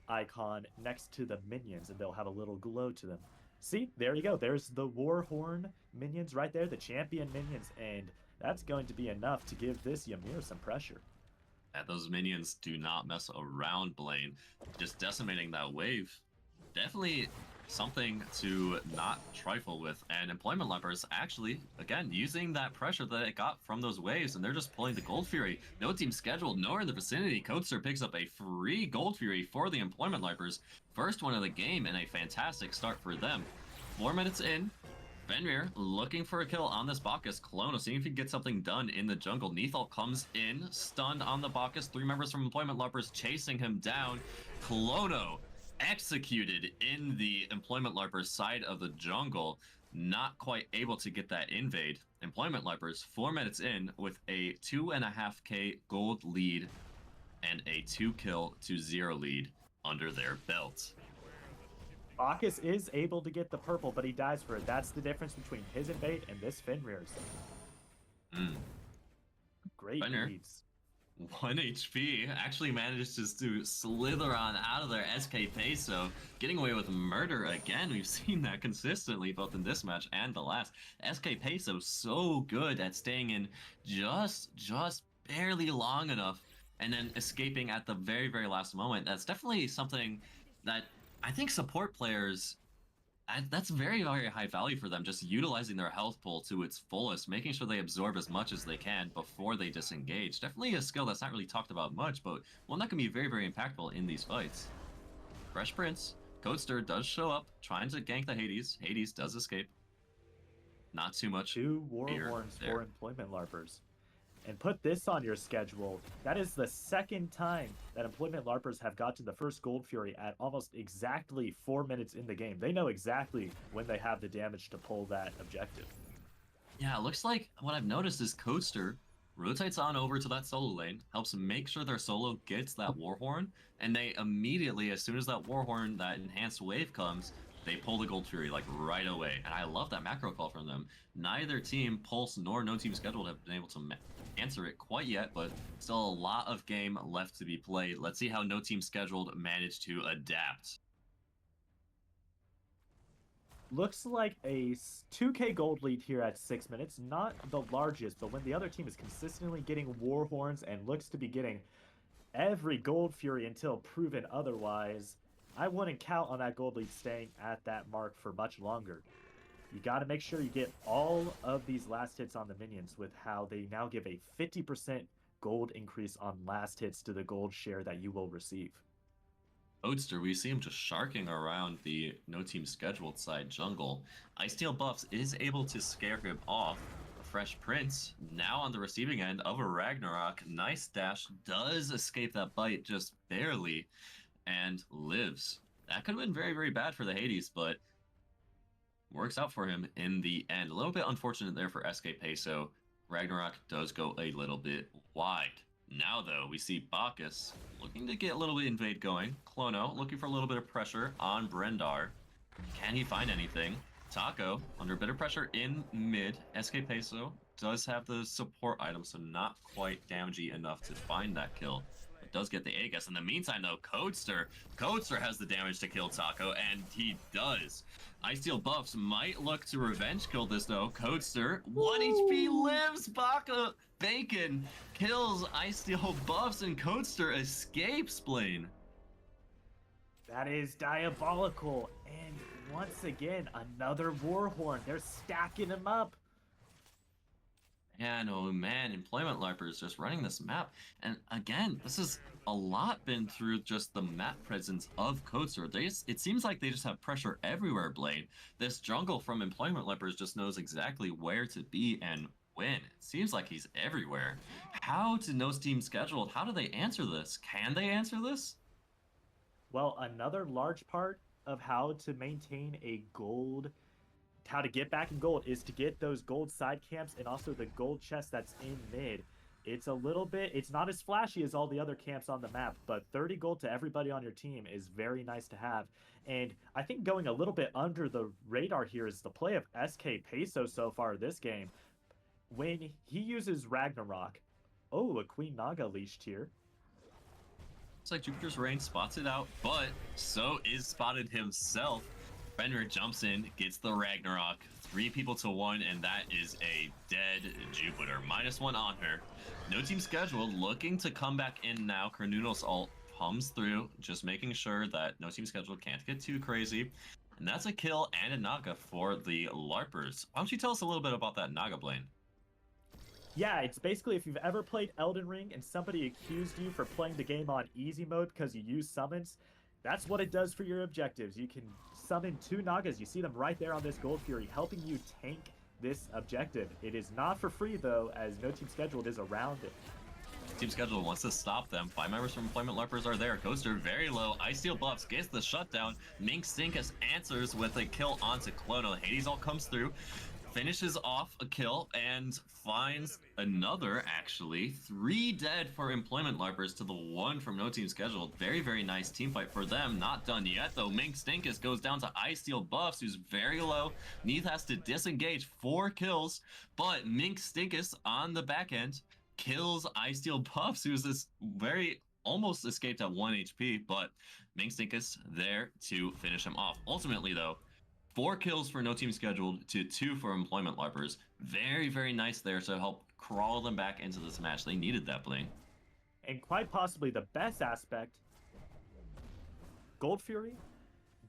icon next to the minions, and they'll have a little glow to them. See, there you go. There's the warhorn minions right there, the champion minions, and that's going to be enough to give this Ymir some pressure. Yeah, those minions do not mess around, Blaine. Just decimating that wave. Definitely something to not trifle with. And Employment Larpers actually, again, using that pressure that it got from those waves, and they're just pulling the Gold Fury. No team scheduled, nowhere in the vicinity. Codester picks up a free Gold Fury for the Employment Larpers. First one of the game, and a fantastic start for them. 4 minutes in, Fenrir looking for a kill on this Bacchus. Clono seeing if he can get something done in the jungle. Neathal comes in, stunned on the Bacchus. 3 members from Employment Larpers chasing him down. Clono executed in the Employment Larpers side of the jungle. Not quite able to get that invade. Employment Larpers 4 minutes in with a 2.5k gold lead and a 2-kill-to-0 lead under their belt. Bacchus is able to get the purple, but he dies for it. That's the difference between his invade and this Fenrir's. Great Fenrir, leaves. 1 HP, actually manages to slither on out of there. SK Peso getting away with murder again. We've seen that consistently both in this match and the last. SK Peso so good at staying in just barely long enough and then escaping at the very, very last moment. That's definitely something that I think support players, that's very, very high value for them, just utilizing their health pool to its fullest, making sure they absorb as much as they can before they disengage. Definitely a skill that's not really talked about much, but one that can be very, very impactful in these fights. Fresh Prince, Codester does show up, trying to gank the Hades. Hades does escape. Not too much. 2 warhorns for Employment Larpers. And put this on your schedule. That is the second time that Employment Larpers have got to the first Gold Fury at almost exactly 4 minutes in the game. They know exactly when they have the damage to pull that objective. Yeah, it looks like what I've noticed is Codester rotates on over to that solo lane, helps make sure their solo gets that Warhorn, and they immediately, as soon as that Warhorn, that enhanced wave comes, they pull the Gold Fury like right away. And I love that macro call from them. Neither team, Pulse nor No Team Scheduled, have been able to answer it quite yet, but still a lot of game left to be played. Let's see how No Team Scheduled managed to adapt. Looks like a 2k gold lead here at 6 minutes. Not the largest, but when the other team is consistently getting Warhorns and looks to be getting every Gold Fury until proven otherwise, I wouldn't count on that gold lead staying at that mark for much longer. You got to make sure you get all of these last hits on the minions with how they now give a 50% gold increase on last hits to the gold share that you will receive. Codester, we see him just sharking around the No Team Scheduled side jungle. Icesteel Buffs is able to scare him off. Fresh Prince, now on the receiving end of a Ragnarok. Nice dash, does escape that bite just barely, and lives. That could have been very, very bad for the Hades, but works out for him in the end. A little bit unfortunate there for SK Peso. Ragnarok does go a little bit wide. Now, though, we see Bacchus looking to get a little bit invade going. Clono looking for a little bit of pressure on Brendar. Can he find anything? Taco under a bit of pressure in mid. SK Peso does have the support item, so not quite damagey enough to find that kill. But does get the Aegis. In the meantime, though, Codester has the damage to kill Taco, and he does. Ice-Steel buffs might look to revenge kill this, though. Codester, 1 HP lives. Bacon kills Ice-Steel buffs, and Codester escapes, Blaine. That is diabolical. And once again, another Warhorn. They're stacking him up. Man, oh man, Employment Larpers just running this map. And again, this has a lot been through just the map presence of Codester. It seems like they just have pressure everywhere, Blaine. This jungle from Employment Larpers just knows exactly where to be and when. It seems like he's everywhere. How to No Team Scheduled? How do they answer this? Can they answer this? Well, another large part of how to maintain a gold, how to get back in gold, is to get those gold side camps and also the gold chest that's in mid. It's a little bit, it's not as flashy as all the other camps on the map, but 30 gold to everybody on your team is very nice to have. And I think going a little bit under the radar here is the play of SK Peso so far this game. When he uses Ragnarok, oh, a Queen Naga leashed here. Looks like Jupiter's Reign spots it out, but so is Spotted himself. Fenrir jumps in, gets the Ragnarok, 3 people to 1, and that is a dead Jupiter. -1 on her. No Team Scheduled, looking to come back in now. Carnuno's ult comes through, just making sure that No Team Scheduled can't get too crazy. And that's a kill and a Naga for the Larpers. Why don't you tell us a little bit about that Naga, Blaine? Yeah, it's basically if you've ever played Elden Ring and somebody accused you for playing the game on easy mode because you use summons, that's what it does for your objectives. You can summon 2 Nagas. You see them right there on this Gold Fury, helping you tank this objective. It is not for free, though, as No Team Scheduled is around it. Team Scheduled wants to stop them. 5 members from Employment Larpers are there. Coaster very low. Ice-Steel buffs, gets the shutdown. Mink Stinkus answers with a kill onto Clono. Hades all comes through, finishes off a kill, and finds another, actually. 3 dead for Employment Larpers to the 1 from No Team Scheduled. Very, very nice team fight for them. Not done yet, though. Mink Stinkus goes down to Ice-Steel buffs, who's very low. Neith has to disengage. 4 kills, but Mink Stinkus on the back end kills Ice-Steel buffs, who's this very almost escaped at 1 HP, but Mink Stinkus there to finish him off. Ultimately, though, 4 kills for No Team Scheduled to 2 for Employment Larpers. Very, very nice there to help crawl them back into this match. They needed that, Blaine. And quite possibly the best aspect, Gold Fury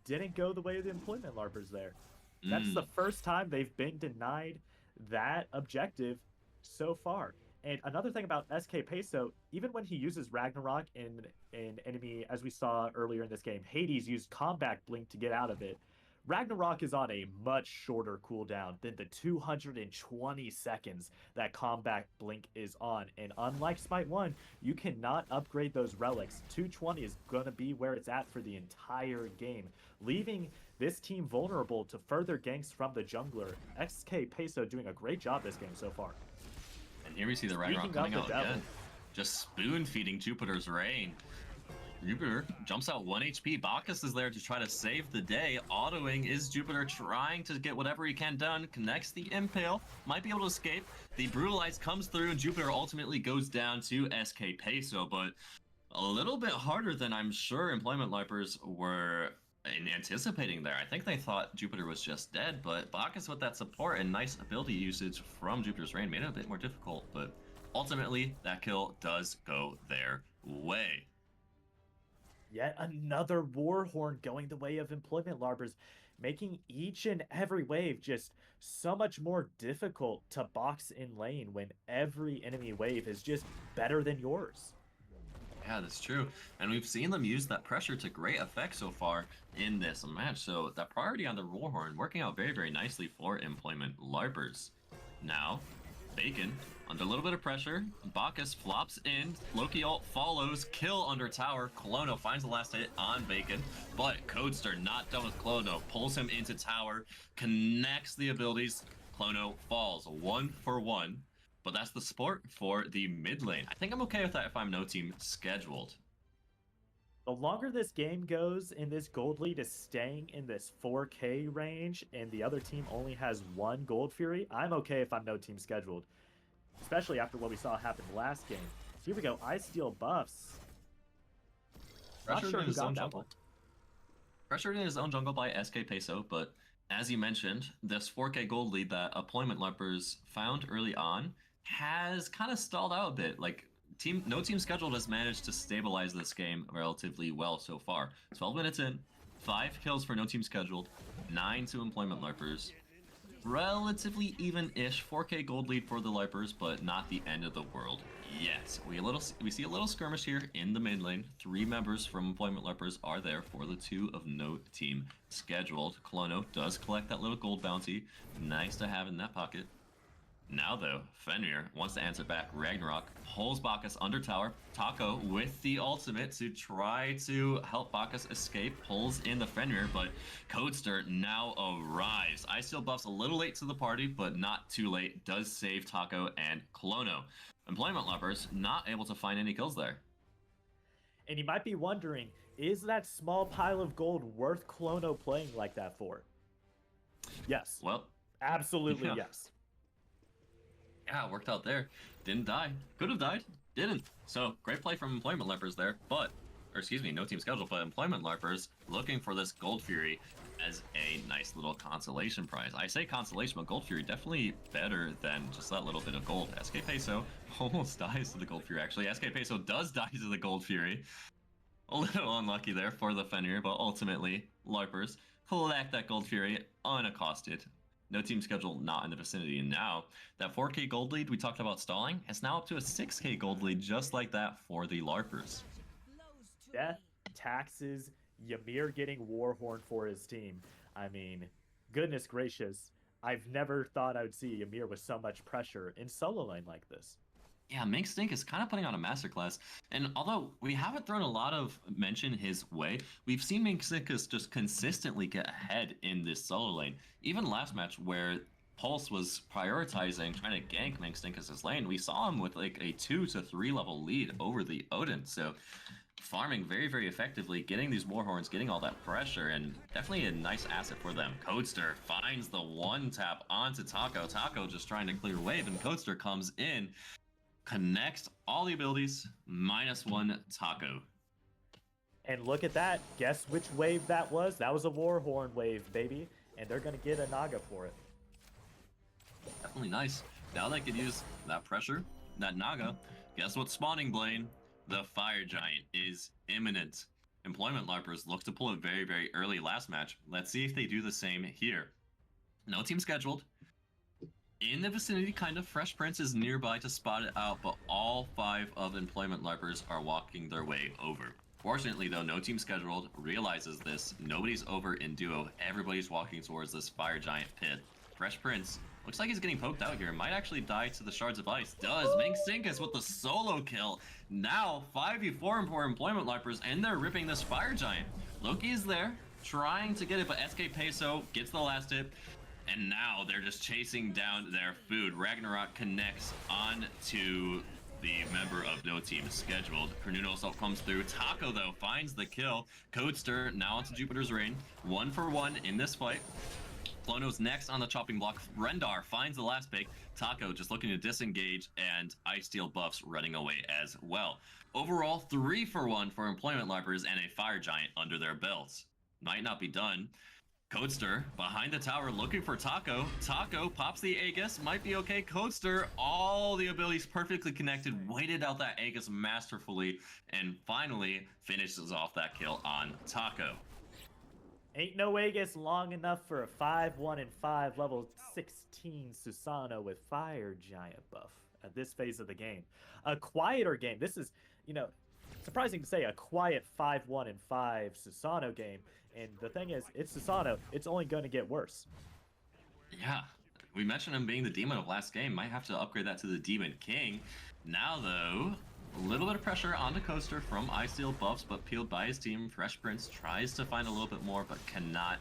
didn't go the way of the Employment Larpers there. That's the first time they've been denied that objective so far. And another thing about SK Peso, even when he uses Ragnarok in an enemy, as we saw earlier in this game, Hades used Combat Blink to get out of it. Ragnarok is on a much shorter cooldown than the 220 seconds that Combat Blink is on. And unlike Smite 1, you cannot upgrade those relics. 220 is going to be where it's at for the entire game, leaving this team vulnerable to further ganks from the jungler. SK Peso doing a great job this game so far. And here we see the Ragnarok coming out again. Just spoon-feeding Jupiter's Reign. Jupiter jumps out 1 HP. Bacchus is there to try to save the day. Autoing is Jupiter trying to get whatever he can done. Connects the Impale. Might be able to escape. The Brutalize comes through, and Jupiter ultimately goes down to SK Peso. But a little bit harder than I'm sure Employment Larpers were anticipating there. I think they thought Jupiter was just dead, but Bacchus with that support and nice ability usage from Jupiter's Reign made it a bit more difficult. But ultimately, that kill does go their way. Yet another Warhorn going the way of Employment Larpers, making each and every wave just so much more difficult to box in lane when every enemy wave is just better than yours. Yeah, that's true. And we've seen them use that pressure to great effect so far in this match. So that priority on the Warhorn working out very, very nicely for Employment Larpers. Now, Bacon under a little bit of pressure. Bacchus flops in. Loki ult follows. Kill under tower. Clono finds the last hit on Bacon. But Codester not done with Clono. Pulls him into tower. Connects the abilities. Clono falls 1 for 1. But that's the support for the mid lane. I think I'm okay with that if I'm No Team Scheduled. The longer this game goes and this gold lead is staying in this 4K range and the other team only has one Gold Fury, I'm okay if I'm no team scheduled. Especially after what we saw happen last game. Here we go, Ice Steel buffs. Not Pressured sure in who his own got that jungle. one. Pressured in his own jungle by SK Peso, but as you mentioned, this 4K gold lead that Employment Larpers found early on has kind of stalled out a bit. Like, no team scheduled has managed to stabilize this game relatively well so far. 12 minutes in, 5 kills for no team scheduled, 9 to Employment Larpers. Relatively even-ish 4K gold lead for the Larpers, but not the end of the world yet. We see a little skirmish here in the mid lane. 3 members from Employment Larpers are there for the 2 of no team scheduled. Clono does collect that little gold bounty. Nice to have in that pocket. Now though, Fenrir wants to answer back. Ragnarok pulls Bacchus under tower. Taco with the ultimate to try to help Bacchus escape. Pulls in the Fenrir, but Codester now arrives. Ice Steel buffs a little late to the party, but not too late. Does save Taco and Clono. Employment Larpers not able to find any kills there. And you might be wondering, is that small pile of gold worth Clono playing like that for? Yes. Well, absolutely yeah. yes. Yeah, worked out there. Didn't die. Could have died. Didn't. So, great play from Employment Larpers there, but, or excuse me, no team schedule, but Employment Larpers looking for this Gold Fury as a nice little consolation prize. I say consolation, but Gold Fury definitely better than just that little bit of gold. SK Peso almost dies to the Gold Fury, actually. SK Peso does die to the Gold Fury. A little unlucky there for the Fenrir, but ultimately, Larpers collect that Gold Fury unaccosted. No team schedule not in the vicinity. And now, that 4K gold lead we talked about stalling is now up to a 6K gold lead, just like that for the Larpers. Death, taxes, Ymir getting Warhorn for his team. I mean, goodness gracious. I've never thought I would see Ymir with so much pressure in solo lane like this. Yeah, Mink Stink is kind of putting on a masterclass. And although we haven't thrown a lot of mention his way, we've seen Mink Stink just consistently get ahead in this solo lane. Even last match where Pulse was prioritizing trying to gank Mink Stink as his lane, we saw him with like a 2 to 3 level lead over the Odin. So farming very, very effectively, getting these Warhorns, getting all that pressure, and definitely a nice asset for them. Codester finds the one tap onto Taco. Taco just trying to clear wave, and Codester comes in, connects all the abilities, -1 Taco. And look at that. Guess which wave that was? That was a Warhorn wave, baby. And they're going to get a Naga for it. Definitely nice. Now they could use that pressure, that Naga. Guess what's spawning, Blaine? The Fire Giant is imminent. Employment Larpers look to pull it very, very early last match. Let's see if they do the same here. No team scheduled. In the vicinity, kind of, Fresh Prince is nearby to spot it out, but all 5 of Employment Larpers are walking their way over. Fortunately, though, no team scheduled realizes this. Nobody's over in duo. Everybody's walking towards this Fire Giant pit. Fresh Prince looks like he's getting poked out here. Might actually die to the Shards of Ice. Does. Mink Sinkus with the solo kill. Now 5v4 for Employment Larpers, and they're ripping this Fire Giant. Loki is there, trying to get it, but SK Peso gets the last hit. And now they're just chasing down their food. Ragnarok connects on to the member of no team scheduled. Cornuno assault comes through. Taco, though, finds the kill. Codester now onto Jupiter's Reign. 1 for 1 in this fight. Clono's next on the chopping block. Rendar finds the last pick. Taco just looking to disengage, and Ice Steel buffs running away as well. Overall, 3 for 1 for Employment Larpers and a Fire Giant under their belts. Might not be done. Codester behind the tower looking for Taco. Taco pops the Aegis, might be okay. Codester, all the abilities perfectly connected, waited out that Aegis masterfully, and finally finishes off that kill on Taco. Ain't no Aegis long enough for a 5-1-5 level 16 Susano with Fire Giant buff at this phase of the game. A quieter game. This is, surprising to say, a quiet 5-1-5 Susano game. And the thing is, it's Susano. It's only going to get worse. Yeah, we mentioned him being the demon of last game. Might have to upgrade that to the Demon King. Now, though, a little bit of pressure onto Coaster from Ice Steel buffs, but peeled by his team. Fresh Prince tries to find a little bit more, but cannot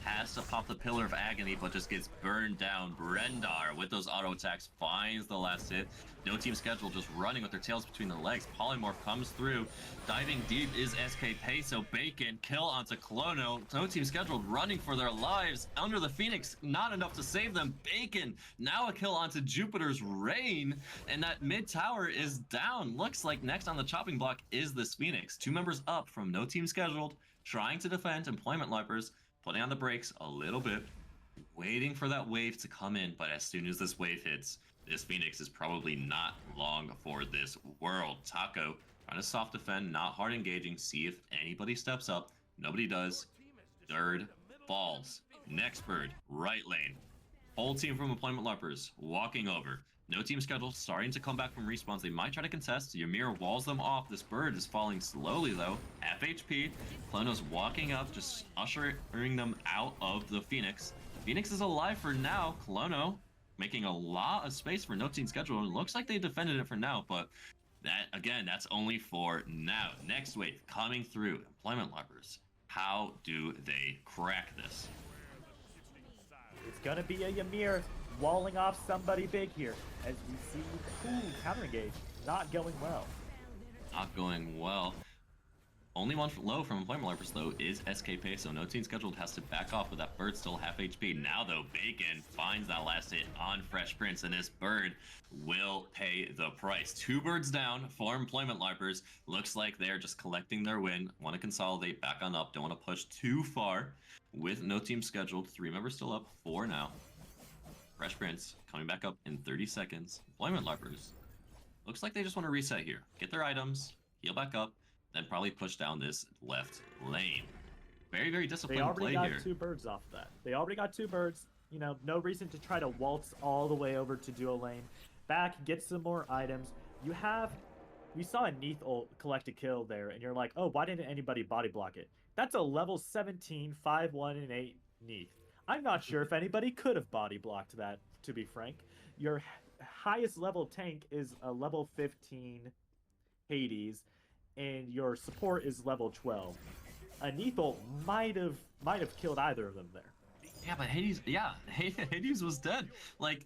has to pop the Pillar of Agony, but just gets burned down. Brendar, with those auto attacks, finds the last hit. No Team Schedule just running with their tails between their legs. Polymorph comes through. Diving deep is SK Peso. Bacon, kill onto Clono. No Team Scheduled running for their lives. Under the Phoenix, not enough to save them. Bacon, now a kill onto Jupiter's Rain. And that mid tower is down. Looks like next on the chopping block is this Phoenix. 2 members up from No Team Scheduled, trying to defend Employment Larpers, putting on the brakes a little bit, waiting for that wave to come in. But as soon as this wave hits, this Phoenix is probably not long for this world. Taco trying to soft defend, not hard engaging, see if anybody steps up. Nobody does. Third falls. Next bird, right lane. Whole team from Employment Larpers walking over. No Team Schedule starting to come back from respawns. They might try to contest. Ymir walls them off. This bird is falling slowly though. Half HP. Clono's walking up, just ushering them out of the Phoenix. Phoenix is alive for now. Clono making a lot of space for No Team Schedule. It looks like they defended it for now, but that, again, that's only for now. Next wave coming through. Employment Larpers. How do they crack this? It's gonna be a Ymir walling off somebody big here, as we see counter engage not going well. Not going well. Only one low from Employment Larpers, though, is SK Peso. No Team Scheduled has to back off with that bird still half HP. Now, though, Bacon finds that last hit on Fresh Prince, and this bird will pay the price. 2 birds down for Employment Larpers. Looks like they're just collecting their win. Want to consolidate, back on up. Don't want to push too far with No Team Scheduled. 3 members still up, 4 now. Fresh Prince coming back up in 30 seconds. Employment Larpers. Looks like they just want to reset here. Get their items, heal back up, then probably push down this left lane. Very, very disciplined play here. They already got 2 birds off of that. They already got 2 birds. You know, no reason to try to waltz all the way over to duo lane. Back, get some more items. We saw a Neath ult collect a kill there, and you're like, oh, why didn't anybody body block it? That's a level 17, 5, 1, and 8 Neath. I'm not sure if anybody could have body blocked that, to be frank. Your highest level tank is a level 15 Hades, and your support is level 12. A Neath ult might have killed either of them there. Yeah, but Hades was dead. Like,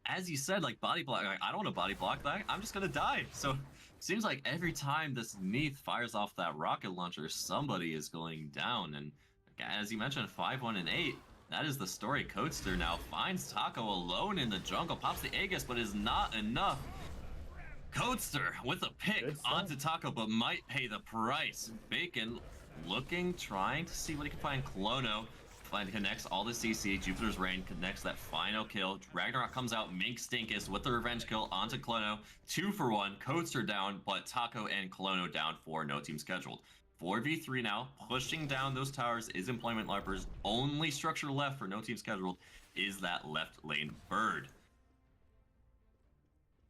as you said, like body block. Like, I don't want to body block that. I'm just gonna die. So seems like every time this Neath fires off that rocket launcher, somebody is going down. And as you mentioned, 5, 1, and 8. That is the story. Codester now finds Taco alone in the jungle, pops the Aegis, but is not enough. Codester with a pick onto Taco, but might pay the price. Bacon looking, trying to see what he can find. Clono connects all the CC. Jupiter's Rain connects that final kill. Ragnarok comes out. Mink Stinkus with the revenge kill onto Clono. 2 for 1. Codester down, but Taco and Clono down for No Team Scheduled. 4v3 now, pushing down those towers is Employment Larpers. Only structure left for No Team Scheduled is that left lane bird.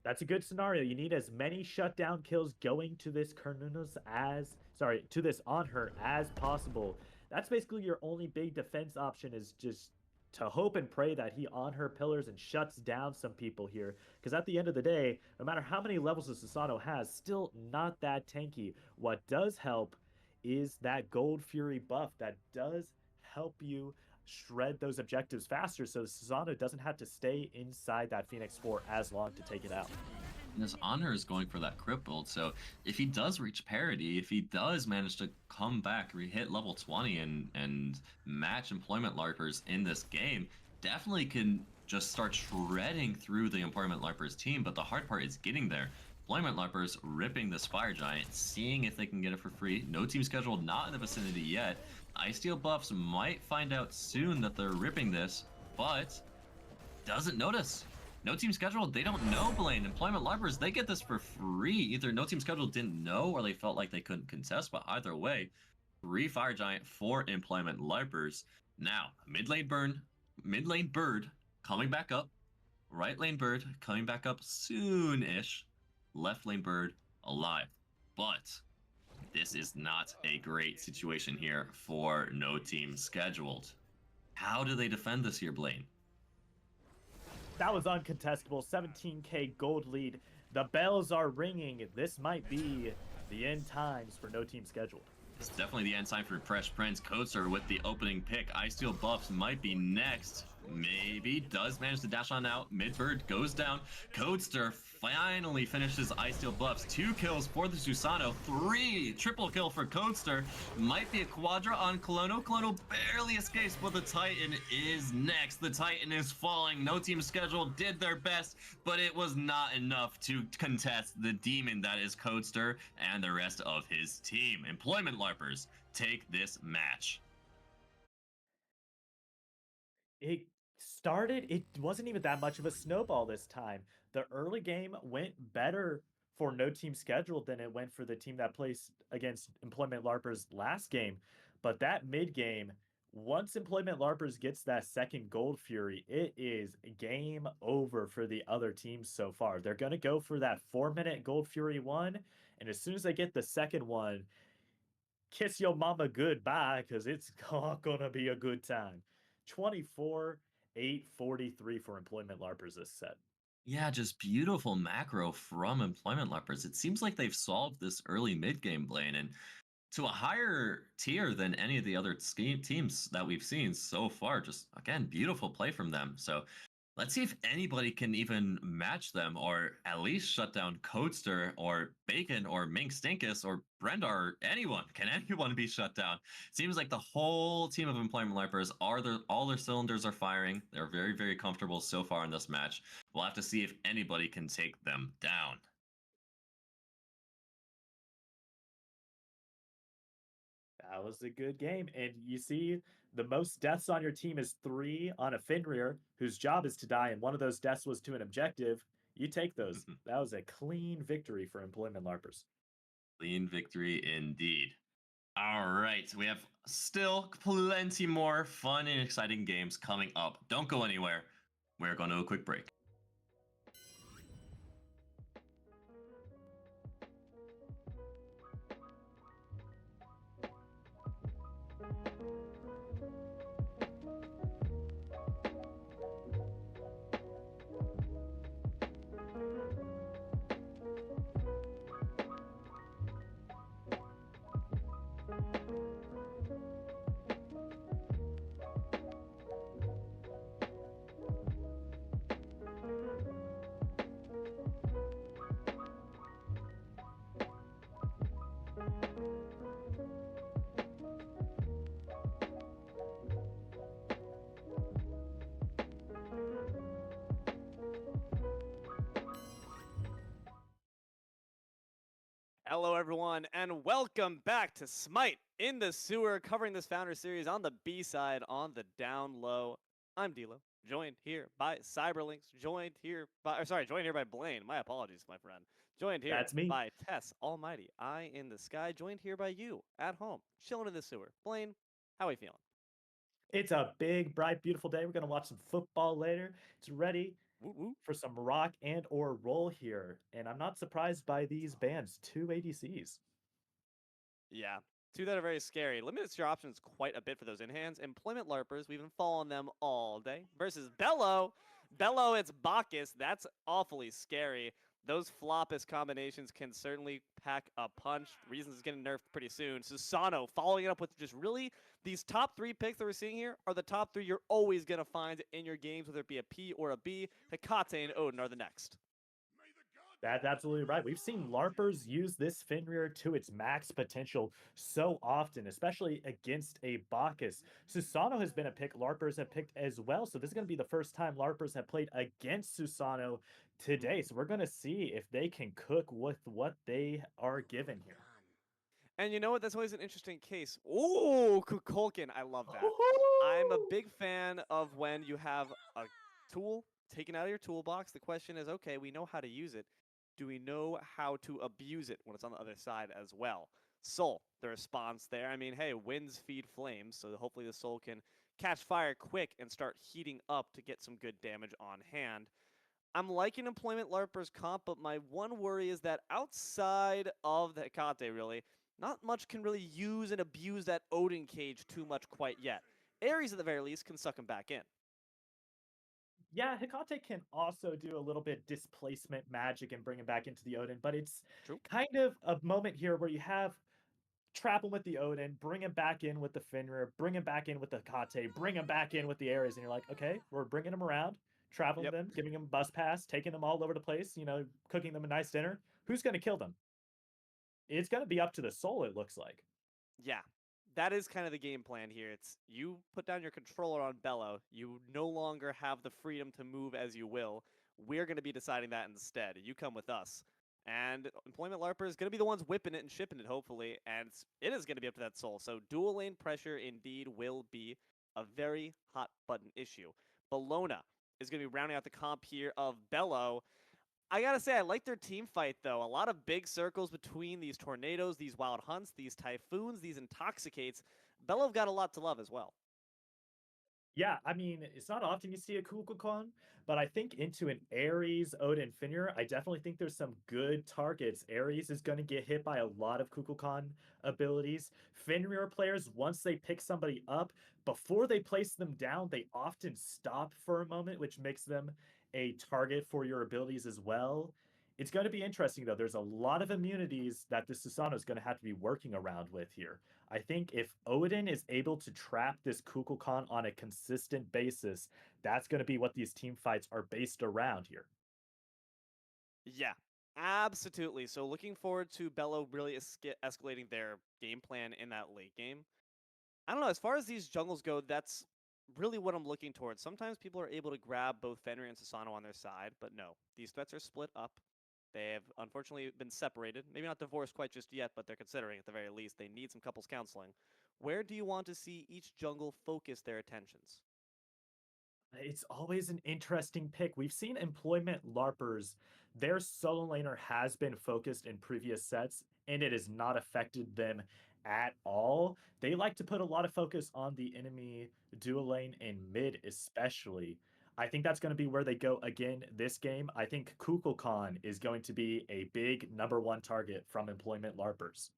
That's a good scenario. You need as many shutdown kills going to this to this on her as possible. That's basically your only big defense option, is just to hope and pray that he on her pillars and shuts down some people here. Because at the end of the day, no matter how many levels the Susano has, still not that tanky. What does help is that Gold Fury buff that does help you shred those objectives faster, so Susano doesn't have to stay inside that Phoenix 4 as long to take it out. And this Honor is going for that crit build, so if he does reach parity, if he does manage to come back, hit level 20 and match Employment Larpers in this game, definitely can just start shredding through the Employment Larpers team, but the hard part is getting there. Employment Larpers ripping this Fire Giant, seeing if they can get it for free. No Team Scheduled, not in the vicinity yet. Ice Steel buffs might find out soon that they're ripping this, but doesn't notice. No Team Scheduled, they don't know Blaine. Employment Larpers, they get this for free. Either No Team Scheduled didn't know or they felt like they couldn't contest, but either way, free Fire Giant for Employment Larpers. Now, mid lane bird coming back up. Right lane bird coming back up soon-ish. Left lane bird alive. But this is not a great situation here for No Team Scheduled. How do they defend this here, Blaine? That was uncontestable. 17k gold lead. The bells are ringing. This might be the end times for No Team Scheduled. This is definitely the end sign for Fresh Prince. Coaster with the opening pick. Ice Steel buffs might be next. Maybe does manage to dash on out. Midbird goes down. Codester finally finishes Ice Steel buffs. 2 kills for the Susano. 3 triple kill for Codester. Might be a quadra on Colono. Colono barely escapes, but the Titan is next. The Titan is falling. No team schedule did their best, but it was not enough to contest the demon that is Codester and the rest of his team. Employment Larpers take this match. It wasn't even that much of a snowball this time. The early game went better for no team scheduled than it went for the team that placed against Employment Larpers last game. But that mid game, once Employment Larpers gets that second Gold Fury, it is game over for the other teams so far. They're going to go for that 4-minute Gold Fury one. And as soon as they get the second one, kiss your mama goodbye because it's gonna be a good time. 24 843 for Employment Larpers this set. Yeah, just beautiful macro from Employment Leopards. It seems like they've solved this early mid game, Blaine, and to a higher tier than any of the other teams that we've seen so far. Just again, beautiful play from them. So let's see if anybody can even match them, or at least shut down Codester or Bacon or Mink Stinkus or Brenda or anyone. Can anyone be shut down? Seems like the whole team of Employment Lipers all their cylinders are firing. They're very, very comfortable so far in this match. We'll have to see if anybody can take them down. That was a good game. And you see, the most deaths on your team is 3 on a Fenrir, whose job is to die, and one of those deaths was to an objective. You take those. That was a clean victory for Employment Larpers. Clean victory indeed. All right, we have still plenty more fun and exciting games coming up. Don't go anywhere. We're going to a quick break. Hello, everyone, and welcome back to Smite in the Sewer, covering this Founder Series on the B side, on the down low. I'm Deelo, joined here by CyberLynx, joined here by Blaine. My apologies, my friend. Joined here That's me. by Tess Almighty, Eye in the Sky. Joined here by you at home, chilling in the sewer. Blaine, how are we feeling? It's a big, bright, beautiful day. We're going to watch some football later. It's ready Woo woo. for some rock and or roll here. And I'm not surprised by these bans. 2 ADCs. Yeah, two that are very scary. Limits your options quite a bit for those in-hands. Employment Larpers, we've been following them all day. Versus Bello. Bello, it's Bacchus. That's awfully scary. Those Floppus combinations can certainly pack a punch. Reasons it's getting nerfed pretty soon. Susano following it up with just really these top 3 picks that we're seeing here are the top 3 you're always going to find in your games, whether it be a P or a B. Hecate and Odin are the next. That's absolutely right. We've seen LARPers use this Fenrir to its max potential so often, especially against a Bacchus. Susano has been a pick LARPers have picked as well, so this is going to be the first time LARPers have played against Susano today. So we're going to see if they can cook with what they are given here. And you know what? That's always an interesting case. Ooh, Kukulkan. I love that. I'm a big fan of when you have a tool taken out of your toolbox. The question is, okay, we know how to use it. Do we know how to abuse it when it's on the other side as well? Soul, the response there. I mean, hey, winds feed flames, so hopefully the soul can catch fire quick and start heating up to get some good damage on hand. I'm liking Employment Larper's comp, but my one worry is that outside of the Hecate, really, not much can really use and abuse that Odin cage too much quite yet. Ares, at the very least, can suck him back in. Yeah, Hecate can also do a little bit displacement magic and bring him back into the Odin, but it's True. kind of a moment here where you have trap him with the Odin, bring him back in with the Fenrir, bring him back in with the Kate, bring him back in with the Ares, and you're like, okay, we're bringing them around, traveling Yep. them, giving them bus pass, taking them all over the place, cooking them a nice dinner. Who's going to kill them? It's going to be up to the soul, it looks like. Yeah, that is kind of the game plan here. It's you put down your controller on Bello. You no longer have the freedom to move as you will. We're going to be deciding that instead. You come with us. And Employment Larper is going to be the ones whipping it and shipping it, hopefully. And it is going to be up to that soul. So dual lane pressure indeed will be a very hot button issue. Bologna is going to be rounding out the comp here of Bello. I gotta say, I like their team fight, though. A lot of big circles between these tornadoes, these wild hunts, these typhoons, these intoxicates. Bello have got a lot to love as well. Yeah, I mean, it's not often you see a Kukulkan, but I think into an Ares, Odin, Fenrir, I definitely think there's some good targets. Ares is going to get hit by a lot of Kukulkan abilities. Fenrir players, once they pick somebody up, before they place them down, they often stop for a moment, which makes them a target for your abilities as well. It's going to be interesting, though. There's a lot of immunities that the Susano is going to have to be working around with here. I think if Odin is able to trap this Kukulkan on a consistent basis, that's going to be what these team fights are based around here. Yeah, absolutely. So looking forward to Bello really escalating their game plan in that late game. I don't know, as far as these jungles go, that's really what I'm looking towards. Sometimes people are able to grab both Fenrir and Susano on their side, but no. These threats are split up. They have unfortunately been separated. Maybe not divorced quite just yet, but they're considering at the very least. They need some couples counseling. Where do you want to see each jungle focus their attentions? It's always an interesting pick. We've seen employment LARPers. Their solo laner has been focused in previous sets, and it has not affected them at all. They like to put a lot of focus on the enemy dual lane and mid, especially. I think that's going to be where they go again this game. I think Kukulkan is going to be a big #1 target from employment LARPers.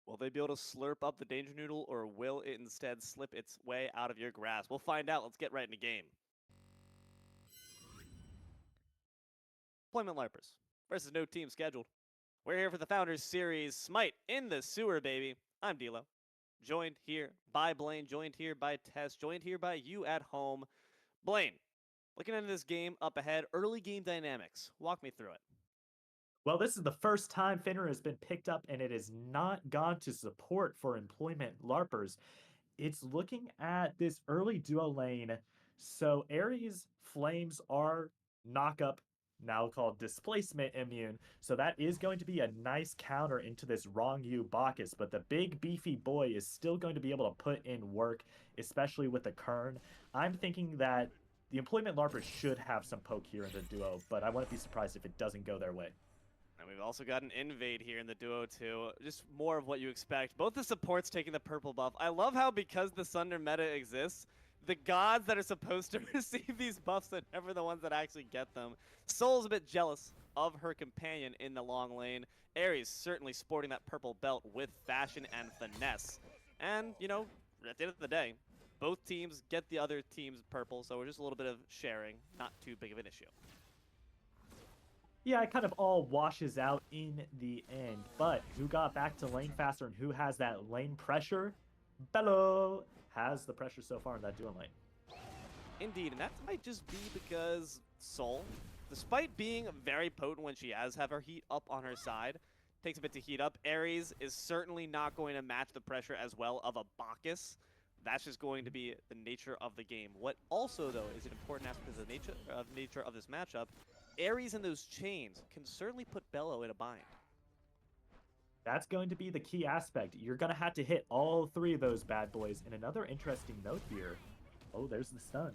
Will they be able to slurp up the danger noodle, or will it instead slip its way out of your grasp? We'll find out. Let's get right into game. Employment Larpers versus no team scheduled. We're here for the Founders Series Smite in the sewer, baby. I'm Deelo. Joined here by Blaine, joined here by Tess, joined here by you at home. Blaine, looking into this game up ahead, early game dynamics. Walk me through it. Well, this is the first time Fenrir has been picked up, and it has not gone to support for employment LARPers. It's looking at this early duo lane. So Ares Flames are knockup, now called displacement immune. So that is going to be a nice counter into this wrong you Bacchus. But the big beefy boy is still going to be able to put in work, especially with the Kern. I'm thinking that the employment LARPers should have some poke here in the duo, but I wouldn't be surprised if it doesn't go their way. And we've also got an invade here in the duo too. Just more of what you expect. Both the supports taking the purple buff. I love how because the Sunder meta exists, the gods that are supposed to receive these buffs are never the ones that actually get them. Soul's a bit jealous of her companion in the long lane. Ares certainly sporting that purple belt with fashion and finesse. And, you know, at the end of the day, both teams get the other team's purple, so we're just a little bit of sharing. Not too big of an issue. Yeah, it kind of all washes out in the end. But who got back to lane faster and who has that lane pressure? Bello has the pressure so far in that dual lane. Indeed, and that might just be because Soul, despite being very potent when she has have her heat up on her side, takes a bit to heat up. Ares is certainly not going to match the pressure as well of a Bacchus. That's just going to be the nature of the game. What also, though, is an important aspect of the nature of this matchup, Ares and those chains can certainly put Bello in a bind. That's going to be the key aspect. You're going to have to hit all three of those bad boys. And another interesting note here. Oh, there's the stun.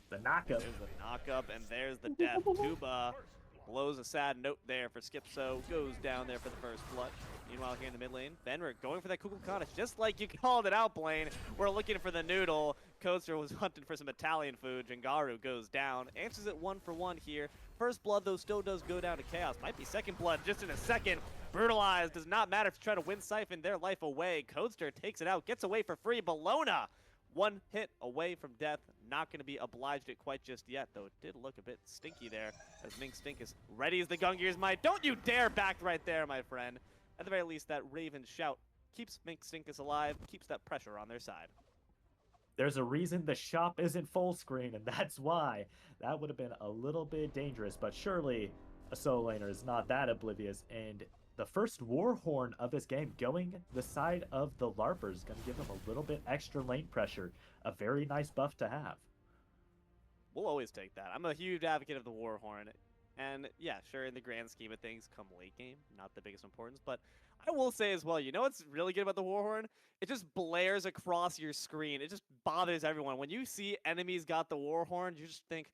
The knockup. There's the knockup, and there's the death. Tuba blows a sad note there for Skipso. Goes down there for the first blood. Meanwhile, here in the mid lane, Fenrir going for that Kukulkan. Just like you called it out, Blaine. We're looking for the noodle. Coaster was hunting for some Italian food. Jangaru goes down. Answers it 1-for-1 here. First blood, though, still does go down to Chaos. Might be second blood just in a second. Brutalized. Does not matter if you try to win Siphon their life away. Coaster takes it out. Gets away for free. Bologna. One hit away from death. Not going to be obliged it quite just yet, though it did look a bit stinky there as Mink Stink is ready as the Gungier's might. Don't you dare back right there, my friend. At the very least, that Raven shout keeps Mink Stinkus alive, keeps that pressure on their side. There's a reason the shop isn't full screen, and that's why. That would have been a little bit dangerous, but surely a solo laner is not that oblivious, and the first Warhorn of this game going the side of the Larpers, going to give them a little bit extra lane pressure. A very nice buff to have. We'll always take that. I'm a huge advocate of the Warhorn. And yeah, sure, in the grand scheme of things, come late game, not the biggest importance. But I will say as well, you know what's really good about the Warhorn? It just blares across your screen. It just bothers everyone. When you see enemies got the Warhorn, you just think,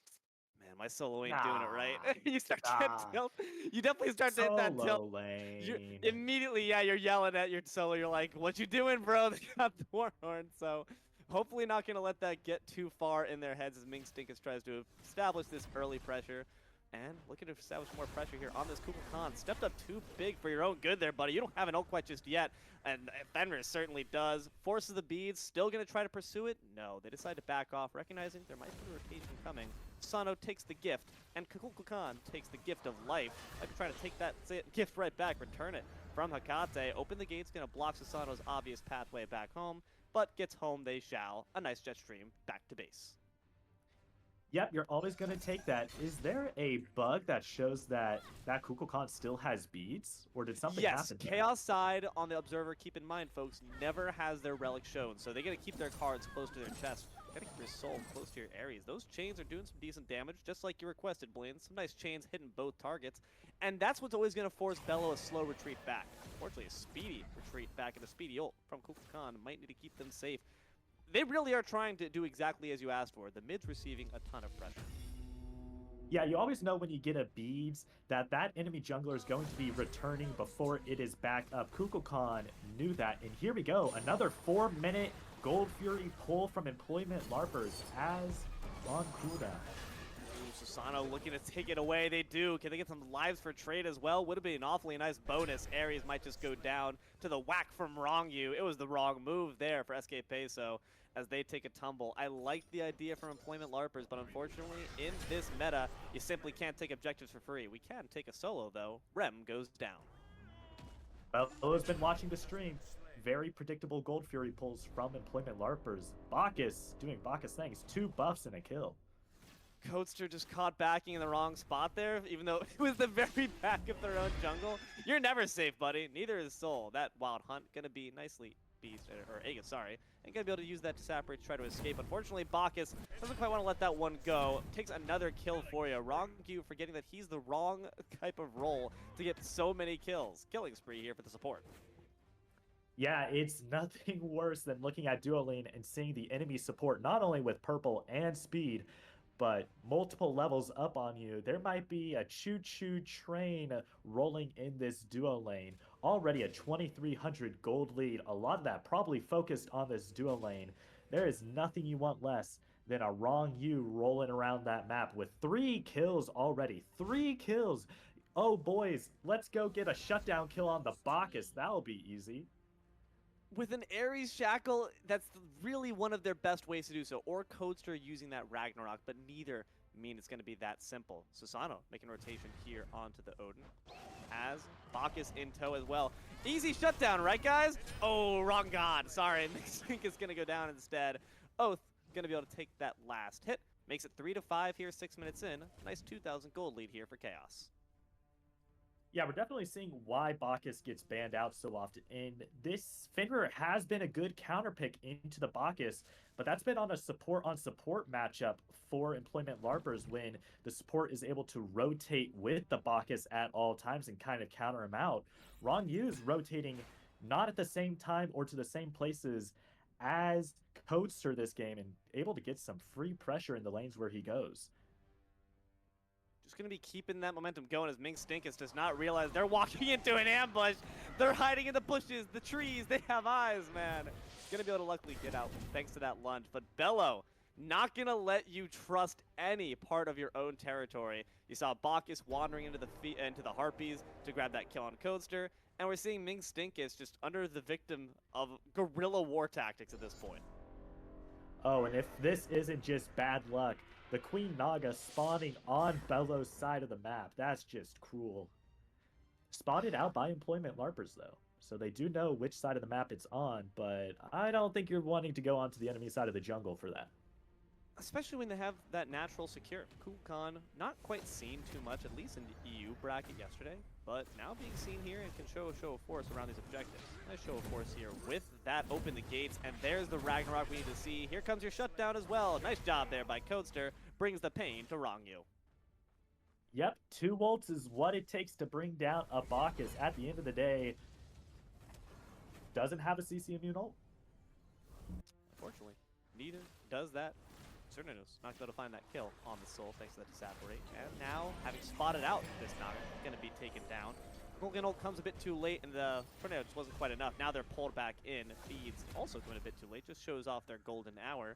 man, my solo ain't doing it right. You start to get tilt. You definitely start to hit that tilt. Lane. Immediately, yeah, you're yelling at your solo. You're like, what you doing, bro? They got the Warhorn. So hopefully not going to let that get too far in their heads as Mink Stinkus tries to establish this early pressure. And looking to establish more pressure here on this Kukulkan. Stepped up too big for your own good there, buddy. You don't have an ult quite just yet. And Fenris certainly does. Forces the beads. Still going to try to pursue it? No. They decide to back off, recognizing there might be a rotation coming. Sano takes the gift, and Kukulkan takes the gift of life. Might be trying to take that gift right back, return it from Hakate. Open the gates, going to block Susano's obvious pathway back home, but gets home they shall. A nice jet stream back to base. Yep, you're always going to take that. Is there a bug that shows that Kukulkan still has beads? Or did something happen there? Chaos side on the Observer, keep in mind, folks, never has their relic shown. So they got to keep their cards close to their chest. Got to keep your soul close to your Ares. Those chains are doing some decent damage, just like you requested, Blaine. Some nice chains hitting both targets. And that's what's always going to force Bello a slow retreat back. Unfortunately, a speedy retreat back and a speedy ult from Kukulkan might need to keep them safe. They really are trying to do exactly as you asked for. The mid's receiving a ton of pressure. Yeah, you always know when you get a beads that enemy jungler is going to be returning before it is back up. Kukulkan knew that, and here we go. Another 4-minute Gold Fury pull from Employment Larpers as on cooldown. Susano looking to take it away. They do. Can they get some lives for trade as well? Would have been an awfully nice bonus. Ares might just go down to the whack from Wrong You. It was the wrong move there for SK Peso as they take a tumble. I like the idea from Employment Larpers, but unfortunately, in this meta, you simply can't take objectives for free. We can take a solo, though. Rem goes down. Bello's been watching the stream. Very predictable Gold Fury pulls from Employment Larpers. Bacchus doing Bacchus things. 2 buffs and a kill. Coaster just caught backing in the wrong spot there, even though it was the very back of their own jungle. You're never safe, buddy. Neither is Soul. That Wild Hunt gonna be nicely beast, or Aegis, sorry. And gonna be able to use that to separate, try to escape. Unfortunately, Bacchus doesn't quite want to let that one go. Takes another kill for you. Wrong you forgetting that he's the wrong type of role to get so many kills. Killing spree here for the support. Yeah, it's nothing worse than looking at duo lane and seeing the enemy support not only with purple and speed, but multiple levels up on you. There might be a choo-choo train rolling in this duo lane. Already a 2,300 gold lead. A lot of that probably focused on this duo lane. There is nothing you want less than a Wrong You rolling around that map with 3 kills already. 3 kills. Oh, boys, let's go get a shutdown kill on the Bacchus. That'll be easy. With an Ares Shackle, that's really one of their best ways to do so. Or Codester using that Ragnarok, but neither mean it's going to be that simple. Susano making rotation here onto the Odin. Has Bacchus in tow as well. Easy shutdown, right, guys? Oh, wrong god. Sorry, Mixink is going to go down instead. Oath going to be able to take that last hit. Makes it 3-5 here, 6 minutes in. Nice 2,000 gold lead here for Chaos. Yeah, we're definitely seeing why Bacchus gets banned out so often. And this Fenrir has been a good counter pick into the Bacchus, but that's been on a support-on-support matchup for Employment Larpers when the support is able to rotate with the Bacchus at all times and kind of counter him out. Wrong U's rotating not at the same time or to the same places as Codester this game and able to get some free pressure in the lanes where he goes. Just going to be keeping that momentum going as Mink Stinkus does not realize they're walking into an ambush. They're hiding in the bushes, the trees. They have eyes, man. Going to be able to luckily get out thanks to that lunge. But Bello, not going to let you trust any part of your own territory. You saw Bacchus wandering into the Harpies to grab that kill on Codester. And we're seeing Mink Stinkus just under the victim of guerrilla war tactics at this point. Oh, and if this isn't just bad luck, the Queen Naga spawning on Bello's side of the map. That's just cruel. Spotted out by Employment Larpers, though. So they do know which side of the map it's on, but I don't think you're wanting to go onto the enemy side of the jungle for that. Especially when they have that natural secure. Kukulkan, not quite seen too much, at least in the EU bracket yesterday, but now being seen here and can show a show of force around these objectives. Nice show of force here with that open the gates, and there's the Ragnarok we need to see. Here comes your shutdown as well. Nice job there by Codester. Brings the pain to Rongyu. Yep, 2 volts is what it takes to bring down a Bacchus at the end of the day. Doesn't have a CC immune ult. Unfortunately, neither does that. Cernanos not able to find that kill on the soul thanks to the disapparate. And now, having spotted out this Naga, going to be taken down. Golden ult comes a bit too late, and the tornado just wasn't quite enough. Now they're pulled back in. Feeds also coming a bit too late, just shows off their golden hour.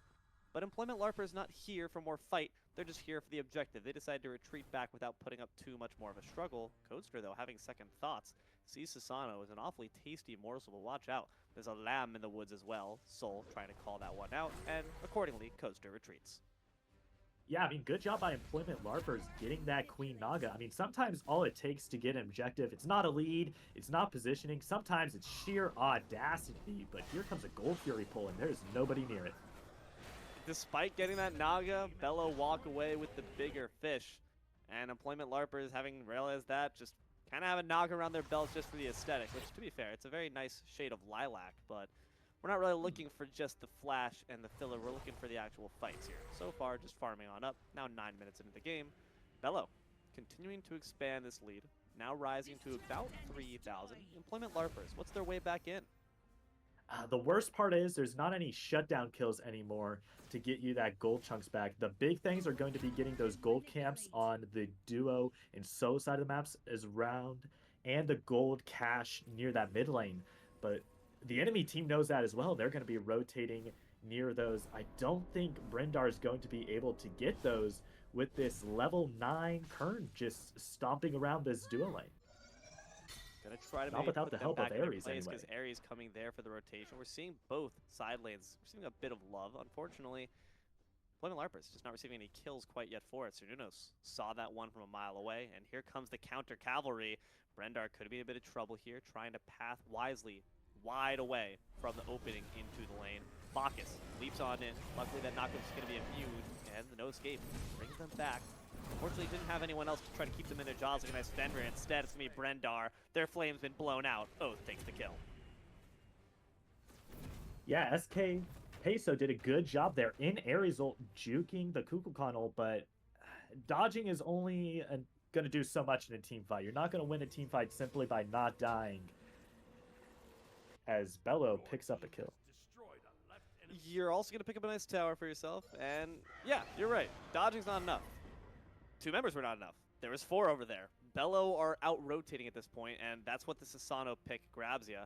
But Employment Larpers not here for more fight. They're just here for the objective. They decide to retreat back without putting up too much more of a struggle. Codester, though, having second thoughts, sees Sasano as an awfully tasty morsel, but watch out. There's a lamb in the woods as well. Soul trying to call that one out, and accordingly, Codester retreats. Yeah, I mean, good job by Employment Larpers getting that Queen Naga. I mean, sometimes all it takes to get an objective, it's not a lead, it's not positioning, sometimes it's sheer audacity, but here comes a Gold Fury pull, and there's nobody near it. Despite getting that Naga, Bello walk away with the bigger fish. And Employment Larpers, having realized that, just kind of have a Naga around their belts just for the aesthetic, which, to be fair, it's a very nice shade of lilac, but we're not really looking for just the flash and the filler. We're looking for the actual fights here. So far, just farming on up. Now 9 minutes into the game. Bello continuing to expand this lead. Now rising to about 3,000. Employment Larpers, what's their way back in? The worst part is there's not any shutdown kills anymore to get you that gold chunks back. The big things are going to be getting those gold camps on the duo and solo side of the maps as round, and the gold cache near that mid lane. But the enemy team knows that as well. They're going to be rotating near those. I don't think Brindar is going to be able to get those with this level 9 Kern just stomping around this duo lane. Gonna try to Not without the help of Ares anyway. Because Ares coming there for the rotation. We're seeing both side lanes receiving a bit of love. Unfortunately, Employment Larpers just not receiving any kills quite yet for it. Cernunos saw that one from a mile away, and here comes the counter cavalry. Brendar could be in a bit of trouble here, trying to path wisely, wide away from the opening into the lane. Bacchus leaps on in. Luckily, that knockup is going to be immune, and the no escape brings them back. Unfortunately, didn't have anyone else to try to keep them in their jaws like a nice Fenrir. Instead, it's going to be Brendar. Their flame's been blown out. Oath takes the kill. Yeah, SK Peso did a good job there in Ares ult, juking the Kukulkan ult, but dodging is only going to do so much in a team fight. You're not going to win a team fight simply by not dying, as Bello picks up a kill. You're also going to pick up a nice tower for yourself, and yeah, you're right. Dodging's not enough. 2 members were not enough. There was 4 over there. Bello are out-rotating at this point, and that's what the Sasano pick grabs you.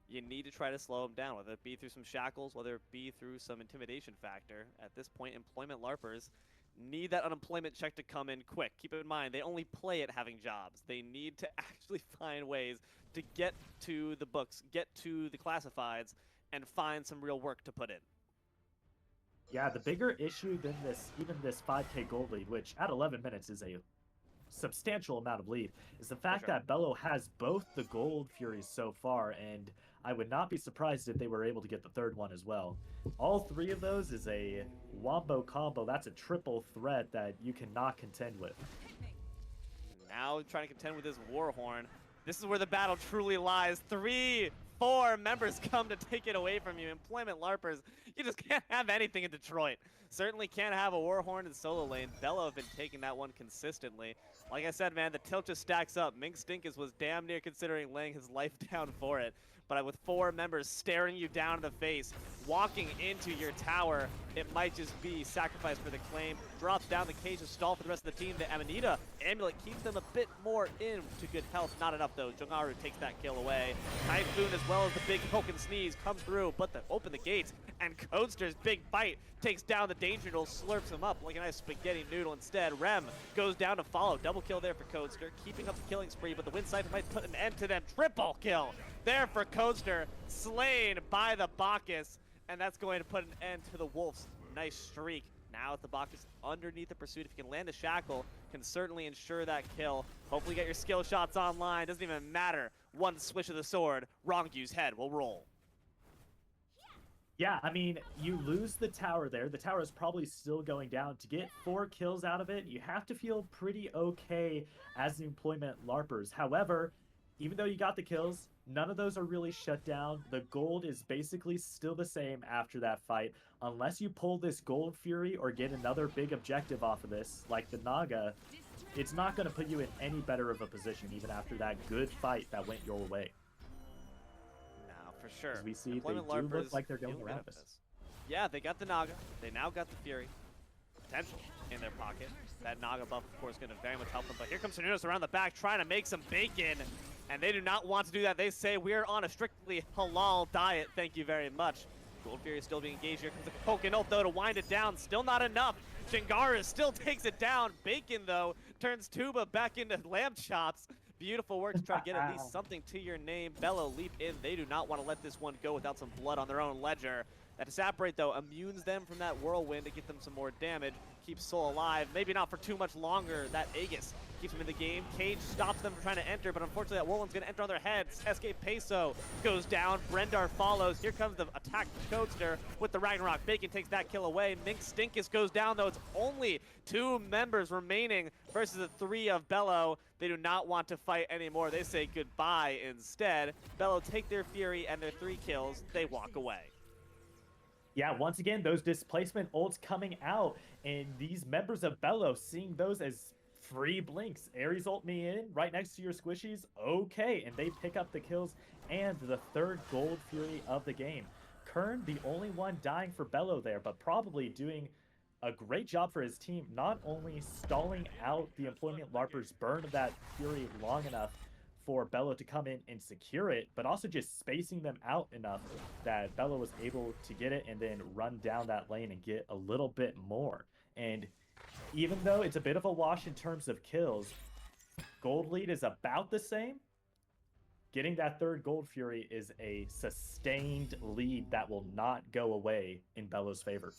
You need to try to slow them down, whether it be through some shackles, whether it be through some intimidation factor. At this point, Employment Larpers need that unemployment check to come in quick. Keep in mind, they only play at having jobs. They need to actually find ways to get to the books, get to the classifieds, and find some real work to put in. Yeah, the bigger issue than this, even this 5k gold lead, which at 11 minutes is a substantial amount of lead, is the fact that Bello has both the gold furies so far, and I would not be surprised if they were able to get the 3rd one as well. All 3 of those is a wombo combo. That's a triple threat that you cannot contend with. Now trying to contend with this Warhorn. This is where the battle truly lies. 3, 4 members come to take it away from you. Employment Larpers, you just can't have anything in Detroit. Certainly can't have a Warhorn in solo lane. Bello have been taking that one consistently. Like I said, man, the tilt just stacks up. Mink Stinkus was damn near considering laying his life down for it. But with 4 members staring you down in the face, walking into your tower, it might just be sacrifice for the claim. Drops down the cage of stall for the rest of the team. The Amanita Amulet keeps them a bit more into good health. Not enough, though. Jongaru takes that kill away. Typhoon, as well as the big Hulk and Sneeze, come through, but they open the gates. And Codester's big bite takes down the Danger Noodle, slurps him up like a nice spaghetti noodle instead. Rem goes down to follow. Double kill there for Codester, keeping up the killing spree, but the Wind Siphon might put an end to them. Triple kill there for Codester, slain by the Bacchus, and that's going to put an end to the Wolf's nice streak. Now with the Bacchus underneath the pursuit, if he can land a shackle, can certainly ensure that kill. Hopefully get your skill shots online. Doesn't even matter. One swish of the sword, Rongyu's head will roll. Yeah, I mean, you lose the tower there. The tower is probably still going down. To get 4 kills out of it, you have to feel pretty okay as the employment Larpers. However, even though you got the kills, none of those are really shut down. The gold is basically still the same after that fight. Unless you pull this Gold Fury or get another big objective off of this, like the Naga, it's not going to put you in any better of a position even after that good fight that went your way. For sure. As we see, they Employment do Larpers look like they're going feeling around good at us. Yeah, they got the Naga. They now got the Fury. Potential in their pocket. That Naga buff, of course, going to very much help them. But here comes Nunos around the back trying to make some bacon. And they do not want to do that. They say, we're on a strictly halal diet. Thank you very much. Gold Fury is still being engaged. Here comes the Poking ult, though, to wind it down. Still not enough. Chingara still takes it down. Bacon, though, turns Tuba back into lamb chops. Beautiful work to try to get at least something to your name. Bello leap in. They do not want to let this one go without some blood on their own ledger. That Disapparate, though, immunes them from that whirlwind to get them some more damage. Keeps Soul alive. Maybe not for too much longer. That Aegis keeps them in the game. Cage stops them from trying to enter, but unfortunately that whirlwind's going to enter on their heads. SK Peso goes down. Brendar follows. Here comes the attack Coaster with the Ragnarok. Bacon takes that kill away. Mink Stinkus goes down, though. It's only 2 members remaining versus the 3 of Bello. They do not want to fight anymore. They say goodbye instead. Bello take their Fury and their 3 kills. They walk away. Yeah, once again, those displacement ults coming out, and these members of Bello seeing those as free blinks. Ares ult me in, right next to your squishies, okay, and they pick up the kills and the 3rd Gold Fury of the game. Kern, the only one dying for Bello there, but probably doing a great job for his team, not only stalling out the employment Larpers' burn of that Fury long enough for Bello to come in and secure it, but also just spacing them out enough that Bello was able to get it and then run down that lane and get a little bit more. And even though it's a bit of a wash in terms of kills, gold lead is about the same. Getting that 3rd Gold Fury is a sustained lead that will not go away in Bello's favor.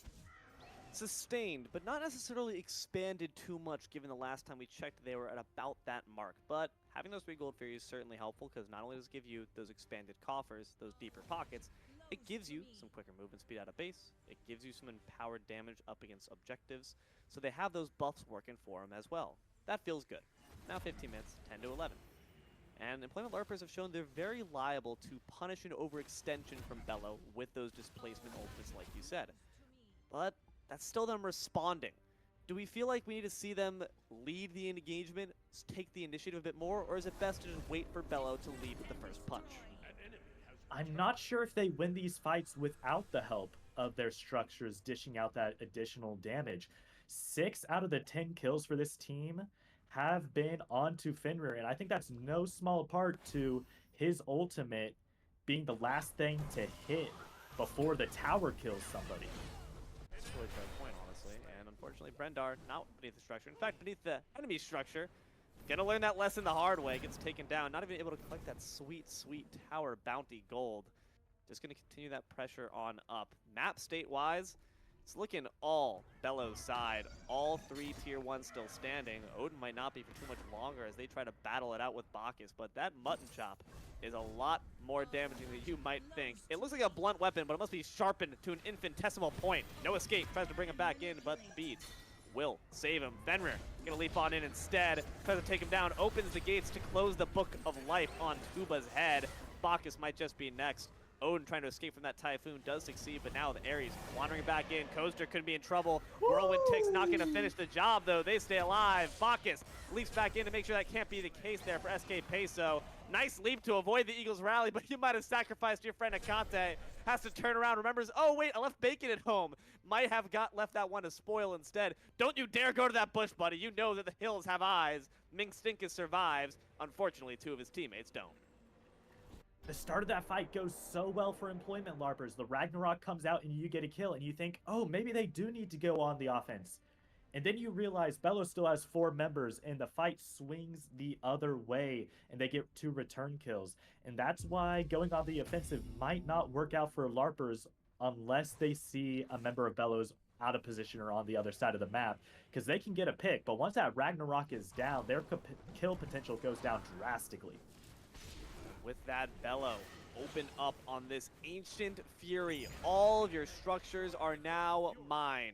Sustained, but not necessarily expanded too much, given the last time we checked they were at about that mark. But having those 3 Gold Furies is certainly helpful, because not only does it give you those expanded coffers, those deeper pockets, it gives you some quicker movement speed out of base, it gives you some empowered damage up against objectives, so they have those buffs working for them as well. That feels good. Now 15 minutes, 10 to 11. And Employment Larpers have shown they're very liable to punish an overextension from Bello with those displacement ultimates, like you said. But that's still them responding. Do we feel like we need to see them lead the engagement, take the initiative a bit more, or is it best to just wait for Bello to lead with the first punch? I'm not sure if they win these fights without the help of their structures dishing out that additional damage. 6 out of the 10 kills for this team have been onto Fenrir, and I think that's no small part to his ultimate being the last thing to hit before the tower kills somebody. That's a really fair point, honestly. And unfortunately, Brendar, not beneath the structure. In fact, beneath the enemy structure. Gonna learn that lesson the hard way. Gets taken down. Not even able to collect that sweet, sweet tower bounty gold. Just gonna continue that pressure on up. Map state-wise, it's looking all Bello's side. All 3 tier 1 still standing. Odin might not be for too much longer as they try to battle it out with Bacchus, but that mutton chop is a lot more damaging than you might think. It looks like a blunt weapon, but it must be sharpened to an infinitesimal point. No escape. Tries to bring him back in, but the beads will save him. Fenrir gonna leap on in instead. Tries to take him down. Opens the gates to close the book of life on Tuba's head. Bacchus might just be next. Odin trying to escape from that Typhoon does succeed, but now the Ares wandering back in. Coaster could be in trouble. Whirlwind Tick's not going to finish the job, though. They stay alive. Bacchus leaps back in to make sure that can't be the case there for SK Peso. Nice leap to avoid the Eagles rally, but you might have sacrificed your friend Akante. Has to turn around, remembers, oh wait, I left Bacon at home. Might have left that one to spoil instead. Don't you dare go to that bush, buddy. You know that the hills have eyes. Mink Stinkus survives. Unfortunately, 2 of his teammates don't. The start of that fight goes so well for Employment Larpers. The Ragnarok comes out and you get a kill and you think, oh, maybe they do need to go on the offense. And then you realize Bello still has 4 members and the fight swings the other way and they get 2 return kills. And that's why going on the offensive might not work out for Larpers unless they see a member of Bello's out of position or on the other side of the map because they can get a pick. But once that Ragnarok is down, their kill potential goes down drastically. With that, Bello open up on this Ancient Fury. All of your structures are now mine.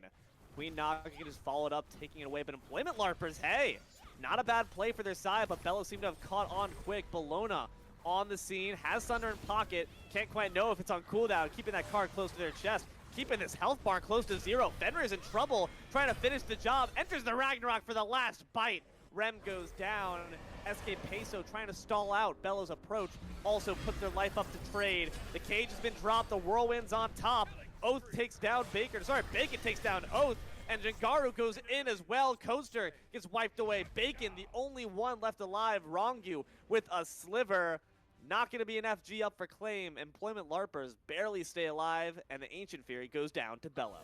Queen Naga just followed up, taking it away, but Employment Larpers, hey, not a bad play for their side, but Bello seemed to have caught on quick. Bellona on the scene, has Thunder in pocket, can't quite know if it's on cooldown, keeping that card close to their chest, keeping this health bar close to 0. Fenrir's in trouble, trying to finish the job, enters the Ragnarok for the last bite. Rem goes down. SK Peso trying to stall out Bello's approach, also puts their life up to trade. The cage has been dropped, the Whirlwind's on top. Oath takes down Bacon, Bacon takes down Oath, and Jingaru goes in as well. Coaster gets wiped away. Bacon, the only one left alive, Rongu with a sliver. Not going to be an FG up for claim. Employment Larpers barely stay alive, and the Ancient Fury goes down to Bello.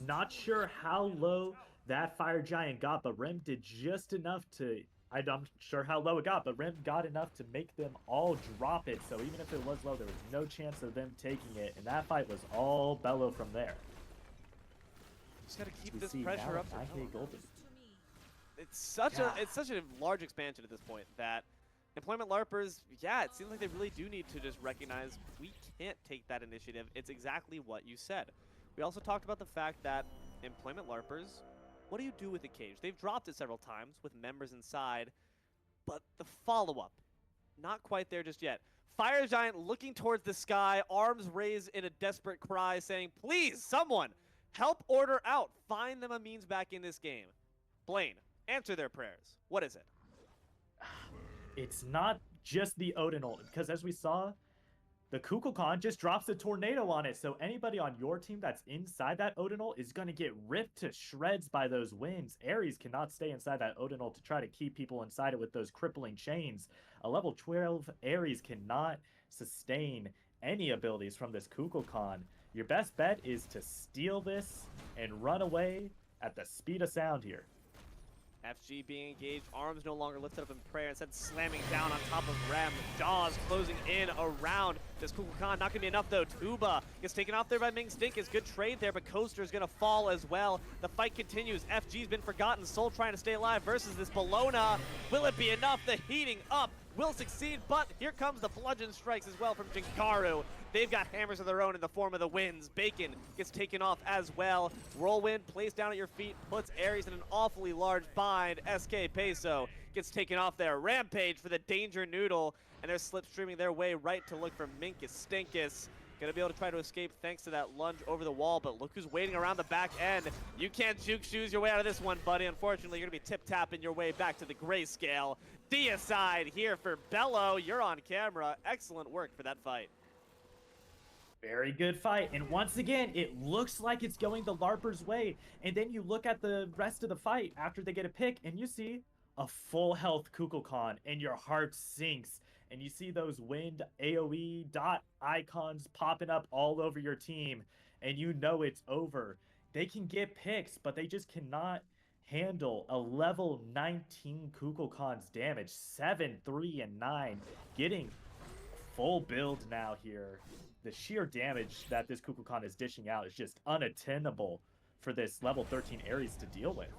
Not sure how low that Fire Giant got, but Rem did just enough to... I'm not sure how low it got, but Rem got enough to make them all drop it. So even if it was low, there was no chance of them taking it. And that fight was all Bello from there. Just got to keep this pressure up. 9K golden. It's such a large expansion at this point that Employment Larpers, yeah, it seems like they really do need to just recognize we can't take that initiative. It's exactly what you said. We also talked about the fact that Employment Larpers, what do you do with the cage? They've dropped it several times with members inside, but the follow-up, not quite there just yet. Fire Giant looking towards the sky, arms raised in a desperate cry, saying, please, someone, help order out. Find them a means back in this game. Blaine, answer their prayers. What is it? It's not just the Odin ult, because as we saw, the Kukulkan just drops a tornado on it, so anybody on your team that's inside that Odin ult is going to get ripped to shreds by those winds. Ares cannot stay inside that Odin ult to try to keep people inside it with those crippling chains. A level 12 Ares cannot sustain any abilities from this Kukulkan. Your best bet is to steal this and run away at the speed of sound here. FG being engaged, arms no longer lifted up in prayer, instead slamming down on top of Rem. Jaws closing in around this Kukulkan. Not going to be enough though. Tuba gets taken off there by Ming Stinkis. Good trade there, but Coaster's going to fall as well. The fight continues. FG's been forgotten. Soul trying to stay alive versus this Bellona. Will it be enough? The heating up will succeed, but here comes the bludgeon strikes as well from Jingaru. They've got hammers of their own in the form of the winds. Bacon gets taken off as well. Whirlwind placed down at your feet, puts Ares in an awfully large bind. SK Peso gets taken off there. Rampage for the Danger Noodle, and they're slipstreaming their way right to look for Minkus Stinkus. Gonna be able to try to escape thanks to that lunge over the wall, but look who's waiting around the back end. You can't juke shoes your way out of this one, buddy. Unfortunately, you're gonna be tip-tapping your way back to the grayscale. Deicide here for Bello. You're on camera. Excellent work for that fight. Very good fight, and once again, it looks like it's going the Larpers' way, and then you look at the rest of the fight after they get a pick, and you see a full health Kukulkan, and your heart sinks, and you see those wind AoE dot icons popping up all over your team, and you know it's over. They can get picks, but they just cannot handle a level 19 Kukulkan's damage. 7, 3, and 9, getting full build now here. The sheer damage that this Kukulkan is dishing out is just unattainable for this level 13 Ares to deal with.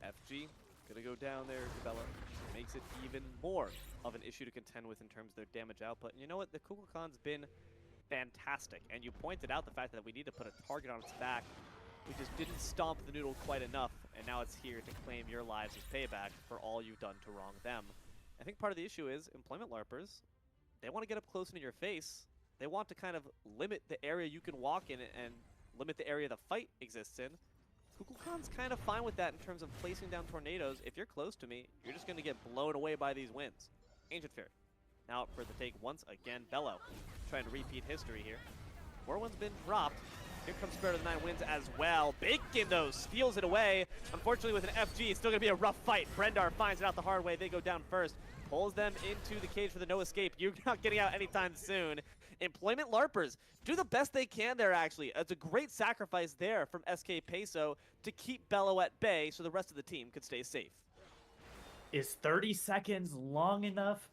FG gonna go down there, Bello. Makes it even more of an issue to contend with in terms of their damage output. And you know what? The Kukulkan's been fantastic. And you pointed out the fact that we need to put a target on its back. We just didn't stomp the noodle quite enough, and now it's here to claim your lives as payback for all you've done to wrong them. I think part of the issue is Employment Larpers, they want to get up close into your face. They want to kind of limit the area you can walk in and limit the area the fight exists in. Kukulkan's kind of fine with that in terms of placing down tornadoes. If you're close to me, you're just going to get blown away by these winds. Ancient Fury. Now up for the take once again. Bello trying to repeat history here. Whirlwind's been dropped. Here comes Spirit of the Nine Winds as well. Bacon, though, steals it away. Unfortunately, with an FG, it's still going to be a rough fight. Brendar finds it out the hard way. They go down first. Pulls them into the cage for the no escape. You're not getting out anytime soon. Employment Larpers do the best they can there, actually. It's a great sacrifice there from SK Peso to keep Bello at bay so the rest of the team could stay safe. Is 30 seconds long enough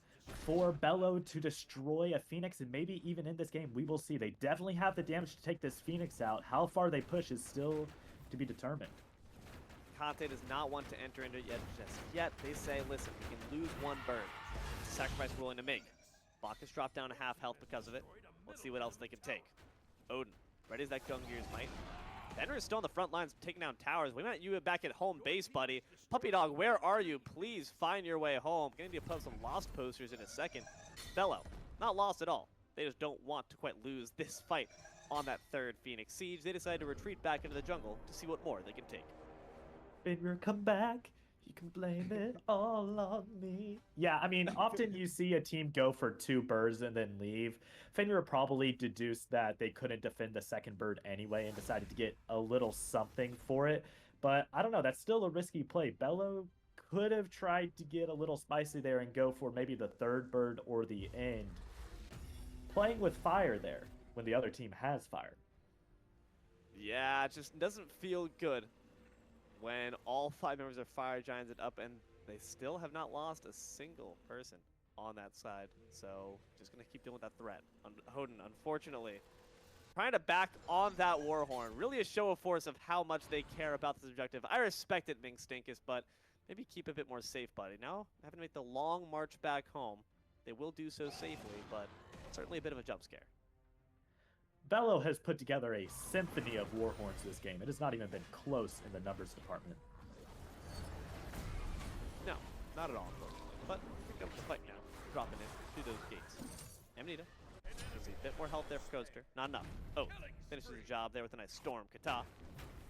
for Bello to destroy a Phoenix, and maybe even in this game, we will see. They definitely have the damage to take this Phoenix out. How far they push is still to be determined. Conte does not want to enter into it just yet. They say, listen, we can lose one bird. It's a sacrifice we're willing to make. Bacchus dropped down to half health because of it. Let's see what else they can take. Odin, ready as that Gungnir's might. Fenrir is still on the front lines, taking down towers. We want you back at home base, buddy. Puppy Dog, where are you? Please find your way home. Gonna need to put up some lost posters in a second. Bello, not lost at all. They just don't want to quite lose this fight on that third Phoenix Siege. They decide to retreat back into the jungle to see what more they can take. Fenrir, come back. You can blame it all on me. Yeah, I mean, often you see a team go for 2 birds and then leave. Fenrir probably deduced that they couldn't defend the second bird anyway and decided to get a little something for it. But I don't know, that's still a risky play. Bello could have tried to get a little spicy there and go for maybe the 3rd bird or the end. Playing with fire there when the other team has fire. Yeah, it just doesn't feel good when all 5 members of Fire Giants are up and they still have not lost a single person on that side. So just going to keep dealing with that threat. Hoden, unfortunately, trying to back on that Warhorn. Really a show of force of how much they care about this objective. I respect it, Minkstinkus, but maybe keep a bit more safe, buddy. Now, having to make the long march back home. They will do so safely, but certainly a bit of a jump scare. Bello has put together a symphony of Warhorns this game. It has not even been close in the numbers department. No, not at all, but pick up the fight now. Dropping in through those gates. Amanita. There's a bit more health there for Coaster. Not enough. Oh, finishes the job there with a nice storm. Kata.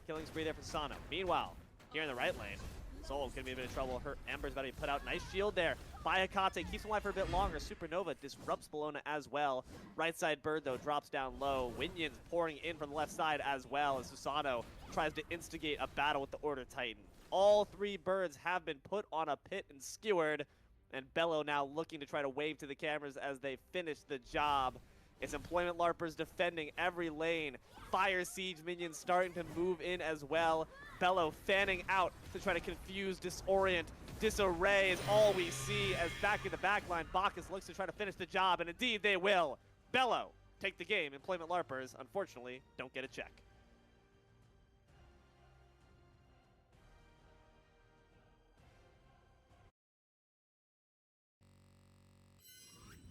Killing spree there for Sano. Meanwhile, here in the right lane, Soul could be in a bit of trouble. Her Ember's about to be put out. Nice shield there by Hekate. Keeps him alive for a bit longer. Supernova disrupts Bologna as well. Right side bird, though, drops down low. Winions pouring in from the left side as well as Susano tries to instigate a battle with the Order Titan. All 3 birds have been put on a pit and skewered. And Bello now looking to try to wave to the cameras as they finish the job. It's Employment Larpers defending every lane. Fire Siege minions starting to move in as well. Bello fanning out to try to confuse, disorient, disarray is all we see as back in the back line, Bacchus looks to try to finish the job, and indeed they will. Bello take the game. Employment Larpers, unfortunately, don't get a check.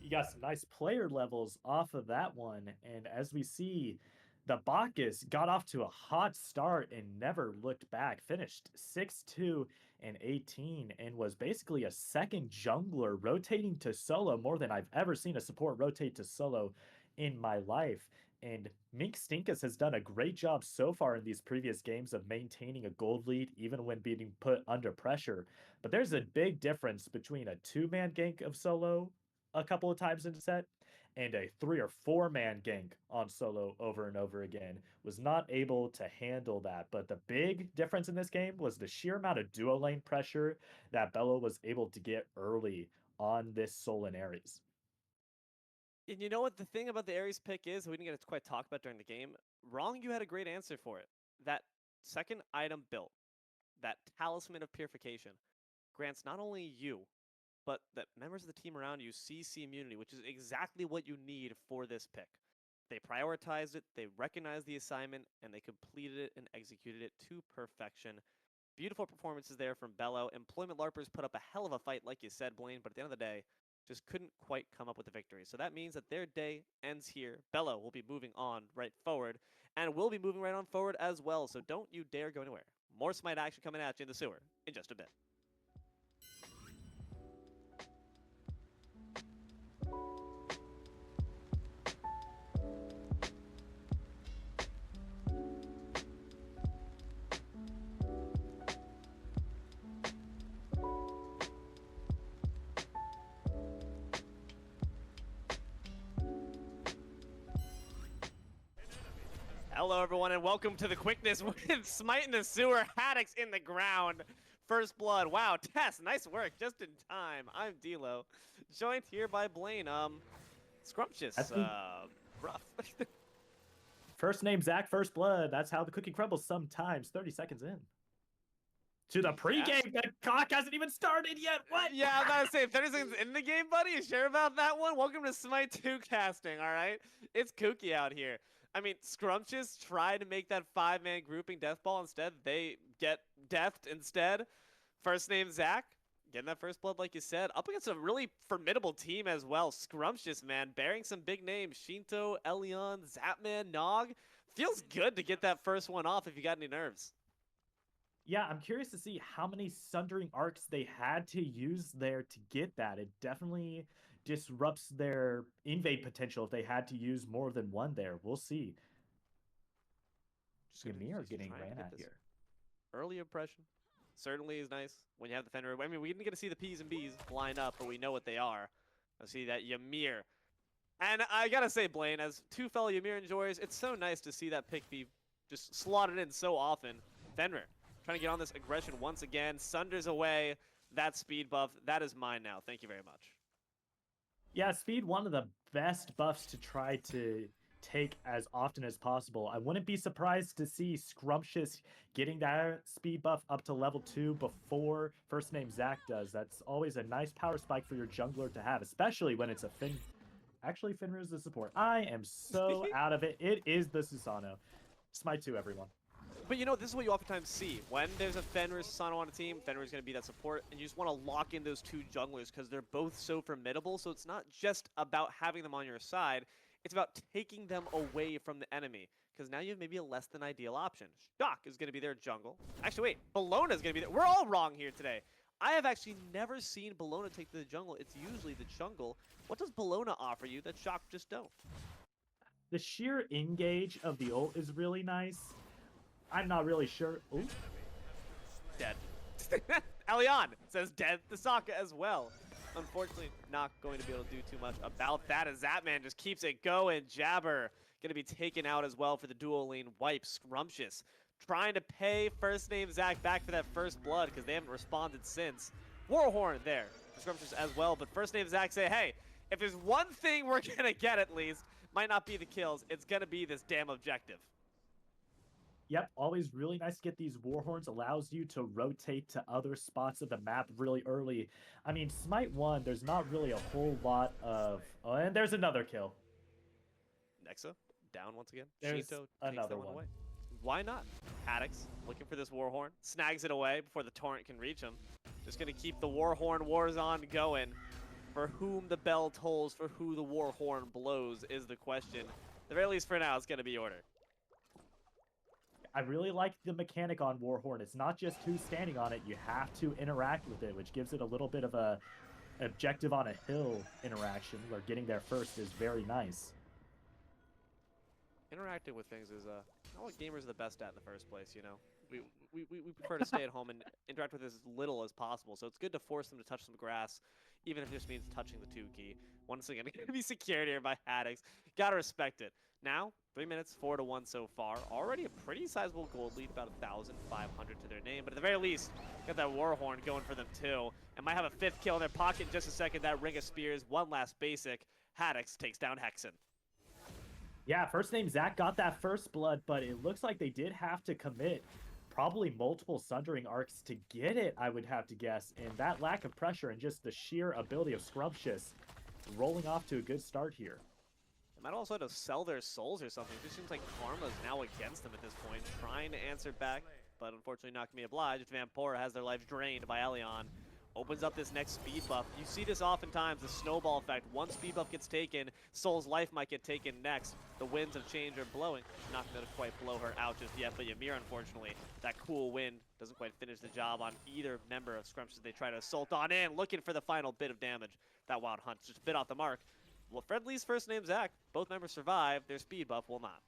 You got some nice player levels off of that one, and as we see, the Bacchus got off to a hot start and never looked back. Finished 6-2 and 18 and was basically a second jungler rotating to solo more than I've ever seen a support rotate to solo in my life. And Minkstinkus has done a great job so far in these previous games of maintaining a gold lead even when being put under pressure. But there's a big difference between a 2-man gank of solo a couple of times in a set and a 3 or 4-man gank on solo over and over again. Was not able to handle that. But the big difference in this game was the sheer amount of duo lane pressure that Bello was able to get early on this Solan Ares. And you know what the thing about the Ares pick is, we didn't get to quite talk about during the game. Wrong, you had a great answer for it. That second item built, that Talisman of Purification, grants not only you, but that members of the team around you CC immunity, which is exactly what you need for this pick. They prioritized it, they recognized the assignment, and they completed it and executed it to perfection. Beautiful performances there from Bello. Employment Larpers put up a hell of a fight, like you said, Blaine, but at the end of the day, just couldn't quite come up with a victory. So that means that their day ends here. Bello will be moving on right forward, and will be moving right on forward as well, so don't you dare go anywhere. More Smite action coming at you in the sewer in just a bit. Hello, everyone, and welcome to the quickness with Smite in the sewer, Haddocks in the ground. First blood. Wow, Tess, nice work, just in time. I'm Deelo, joined here by Blaine. Scrumptious, rough. First name Zach, first blood. That's how the cookie crumbles sometimes. 30 seconds in. To the pregame, the clock hasn't even started yet. What? Yeah, I'm about to say 30 seconds in the game, buddy. You sure about that one? Welcome to Smite 2 casting. All right, it's kooky out here. I mean, Scrumptious tried to make that 5-man grouping death ball. Instead, they get deathed instead. First name Zach, getting that first blood, like you said, up against a really formidable team as well. Scrumptious, man, bearing some big names. Shinto, Avion, Zapman, Nog. Feels good to get that first one off if you got any nerves. Yeah, I'm curious to see how many Sundering Arcs they had to use there to get that. It definitely disrupts their invade potential if they had to use more than one there. We'll see. Ymir getting ran at here. Early impression certainly is nice when you have the Fenrir. I mean, we didn't get to see the P's and B's line up, but we know what they are. I see that Ymir. And I gotta say, Blaine, as two fellow Ymir enjoyers, it's so nice to see that pick be just slotted in so often. Fenrir trying to get on this aggression once again. Sunders away. That speed buff, that is mine now. Thank you very much. Yeah, speed, one of the best buffs to try to take as often as possible. I wouldn't be surprised to see Scrumptious getting that speed buff up to level 2 before first name Zach does. That's always a nice power spike for your jungler to have, especially when it's a Fin. Actually, Fenrir is the support. I am so out of it. It is the Susano. Smite 2, everyone. But you know, this is what you oftentimes see. When there's a Fenrir Susano on a team, Fenrir is going to be that support, and you just want to lock in those two junglers because they're both so formidable. So it's not just about having them on your side. It's about taking them away from the enemy, because now you have maybe a less than ideal option. Shock is going to be their jungle. Actually, wait, Bellona is going to be there. We're all wrong here today. I have actually never seen Bellona take to the jungle. It's usually the jungle. What does Bellona offer you that Shock just don't? The sheer engage of the ult is really nice. I'm not really sure. Ooh. Dead. Avion says dead to Sokka as well. Unfortunately, not going to be able to do too much about that as that man just keeps it going. Jabber going to be taken out as well for the dual lane wipe. Scrumptious trying to pay first name Zach back for that first blood because they haven't responded since. Warhorn there for Scrumptious as well, but first name Zach say, hey, if there's one thing we're going to get at least, might not be the kills, it's going to be this damn objective. Yep, always really nice to get these Warhorns. Allows you to rotate to other spots of the map really early. I mean, Smite 1, there's not really a whole lot of... Oh, and there's another kill. Nexa, down once again. There's Shinto another takes that one away. Why not? Haddix looking for this Warhorn. Snags it away before the Torrent can reach him. Just going to keep the Warhorn wars on going. For whom the bell tolls, for who the Warhorn blows is the question. At the very least for now, it's going to be order. I really like the mechanic on Warhorn. It's not just who's standing on it. You have to interact with it, which gives it a little bit of a objective on a hill interaction where getting there first is very nice. Interacting with things is not what gamers are the best at in the first place, you know. We prefer to stay at home and interact with as little as possible, so it's good to force them to touch some grass, even if it just means touching the 2 key. Once again, going to be secured here by Haddix. Gotta respect it. Now, 3 minutes, 4-1 so far. Already a pretty sizable gold lead, about 1,500 to their name. But at the very least, got that Warhorn going for them too. And might have a 5th kill in their pocket in just a second. That Ring of Spears, one last basic. Haddix takes down Hexen. Yeah, first name Zach got that first blood, but it looks like they did have to commit probably multiple Sundering Arcs to get it, I would have to guess. And that lack of pressure and just the sheer ability of Scrumptious rolling off to a good start here. They might also have to sell their souls or something. It just seems like Karma's now against them at this point, trying to answer back, but unfortunately not going to be obliged. Vampora has their lives drained by Avion. Opens up this next speed buff. You see this oftentimes, the snowball effect. One speed buff gets taken, Soul's life might get taken next. The winds of change are blowing. Not going to quite blow her out just yet, but Ymir, unfortunately, that cool wind doesn't quite finish the job on either member of Scrumptious as they try to assault on in, looking for the final bit of damage. That Wild Hunt just bit off the mark. Well, Friendly's first name Zach. Both members survive. Their speed buff will not.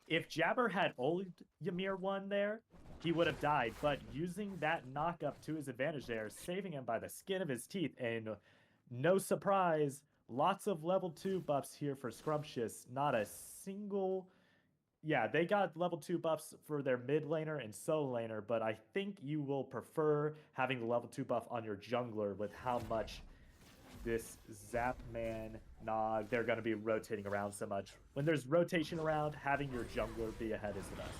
If Jabber had old Ymir one there, he would have died, but using that knock-up to his advantage there, saving him by the skin of his teeth, and no surprise, lots of level 2 buffs here for Scrumptious. Not a single... Yeah, they got level 2 buffs for their mid laner and solo laner, but I think you will prefer having the level 2 buff on your jungler with how much this Zapman, Nog, they're going to be rotating around so much. When there's rotation around, having your jungler be ahead is the best.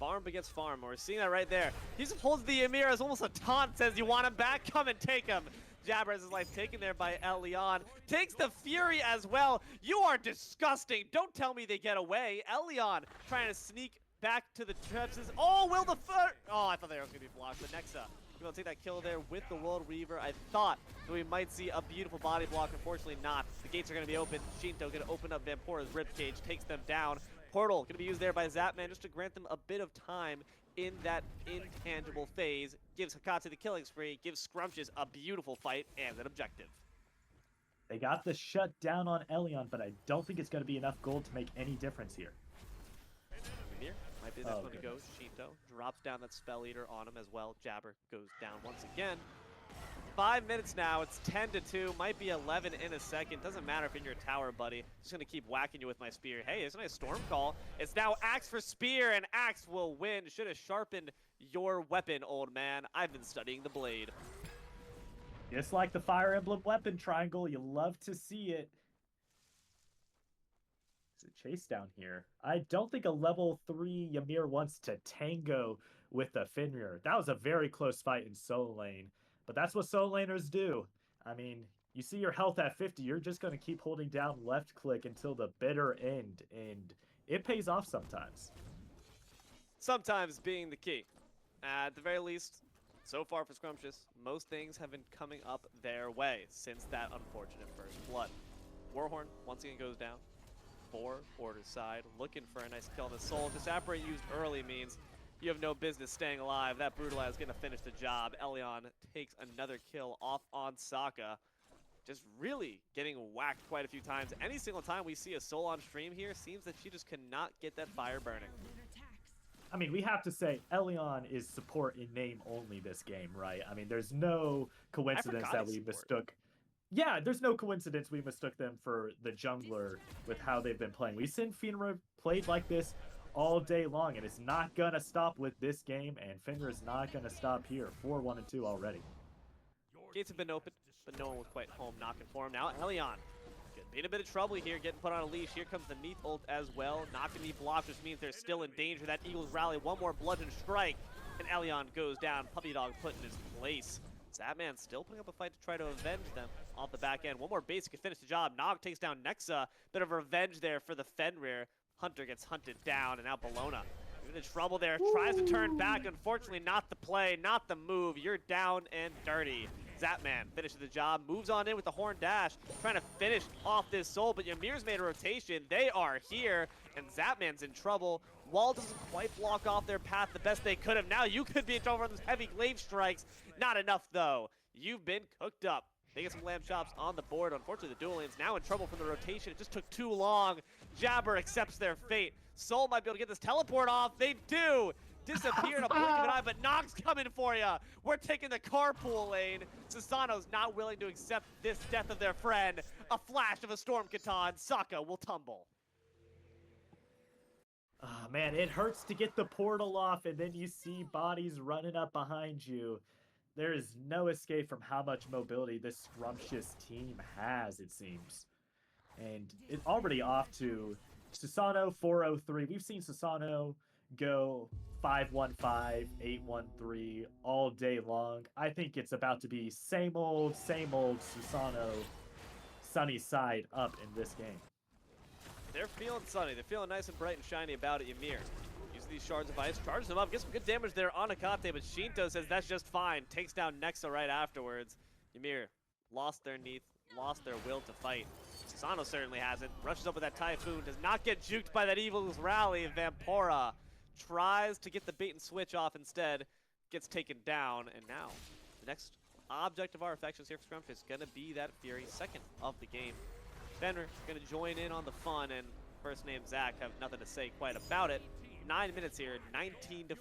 Farm begets farm. We're seeing that right there. He just holds the Ymir as almost a taunt, says, you want him back? Come and take him. Jabber has his life taken there by Avion. Takes the Fury as well. You are disgusting. Don't tell me they get away. Avion trying to sneak back to the trenches. Oh, will the oh, I thought they were going to be blocked. But Nexa going to take that kill there with the World Reaver. I thought that we might see a beautiful body block. Unfortunately not. The gates are going to be open. Shinto going to open up Vampora's ribcage. Takes them down. Portal going to be used there by Zapman just to grant them a bit of time in that intangible phase. Gives Hakatsu the killing spree. Gives Scrumptios a beautiful fight and an objective. They got the shut down on Avion, but I don't think it's going to be enough gold to make any difference here. Ymir might be the next one to go. goodness. Shinto drops down that Spell Eater on him as well. Jabber goes down once again. 5 minutes now. It's 10-2. Might be 11 in a second. Doesn't matter if in your tower, buddy. Just going to keep whacking you with my spear. Hey, it's a nice storm call. It's now Axe for spear, and Axe will win. Should have sharpened your weapon, old man. I've been studying the blade. Just like the Fire Emblem weapon triangle, you love to see it. It's a chase down here. I don't think a level 3 Ymir wants to tango with the Fenrir. That was a very close fight in solo lane. But that's what solo laners do. I mean, you see your health at 50, you're just going to keep holding down left click until the bitter end, and it pays off sometimes. Sometimes being the key. At the very least, so far for Scrumptious, most things have been coming up their way since that unfortunate first blood. Warhorn once again goes down. 4 Order's side, looking for a nice kill on the soul. Disapparate used early means you have no business staying alive. That Brutalize is going to finish the job. Avion takes another kill off on Sokka. Just really getting whacked quite a few times. Any single time we see a soul on stream here, seems that she just cannot get that fire burning. I mean, we have to say, Avion is support in name only this game, right? I mean, there's no coincidence that we mistook... Yeah, there's no coincidence we mistook them for the jungler with how they've been playing. We've seen Fenrir played like this all day long, and it's not going to stop with this game, and Fenrir is not going to stop here. 4-1-2 already. Gates have been opened, but no one was quite home knocking for him. Now Avion in a bit of trouble here, getting put on a leash. Here comes the Neath ult as well. Not going to be blocked, which means they're still in danger. That Eagles rally, one more bludgeon strike, and Avion goes down. Puppy Dog put in his place. Zapman still putting up a fight to try to avenge them off the back end. One more base can finish the job. Nog takes down Nexa. Bit of revenge there for the Fenrir. Hunter gets hunted down, and now Bellona in trouble there. Tries to turn back. Unfortunately, not the play, not the move. You're down and dirty. Zapman finishes the job, moves on in with the Horn Dash, trying to finish off this soul, but Ymir's made a rotation. They are here, and Zapman's in trouble. Wall doesn't quite block off their path the best they could have. Now you could be in trouble from those heavy glaive strikes. Not enough, though. You've been cooked up. They get some lamb chops on the board. Unfortunately, the dual lane's now in trouble from the rotation. It just took too long. Jabber accepts their fate. Soul might be able to get this teleport off. They do. Disappear in a blink of an eye, but Nog's coming for you. We're taking the carpool lane. Susano's not willing to accept this death of their friend. A flash of a Storm Catan. Sokka will tumble. Oh, man, it hurts to get the portal off, and then you see bodies running up behind you. There is no escape from how much mobility this Scrumptious team has, it seems. And it's already off to Susano 403. We've seen Susano go 5-1-5, 8-1-3 all day long. I think it's about to be same old Susano sunny side up in this game. They're feeling sunny. They're feeling nice and bright and shiny about it. Ymir uses these shards of ice, charges them up, gets some good damage there on Akate, but Shinto says that's just fine. Takes down Nexa right afterwards. Ymir lost their Neath, lost their will to fight. Susano certainly hasn't. Rushes up with that Typhoon, does not get juked by that Evil's rally. Vampora tries to get the bait and switch off instead, gets taken down, and now the next object of our affections here for Scrumptious is going to be that Fury, second of the game. Fenrir going to join in on the fun, and first name Zach have nothing to say quite about it. 9 minutes here, 19-5,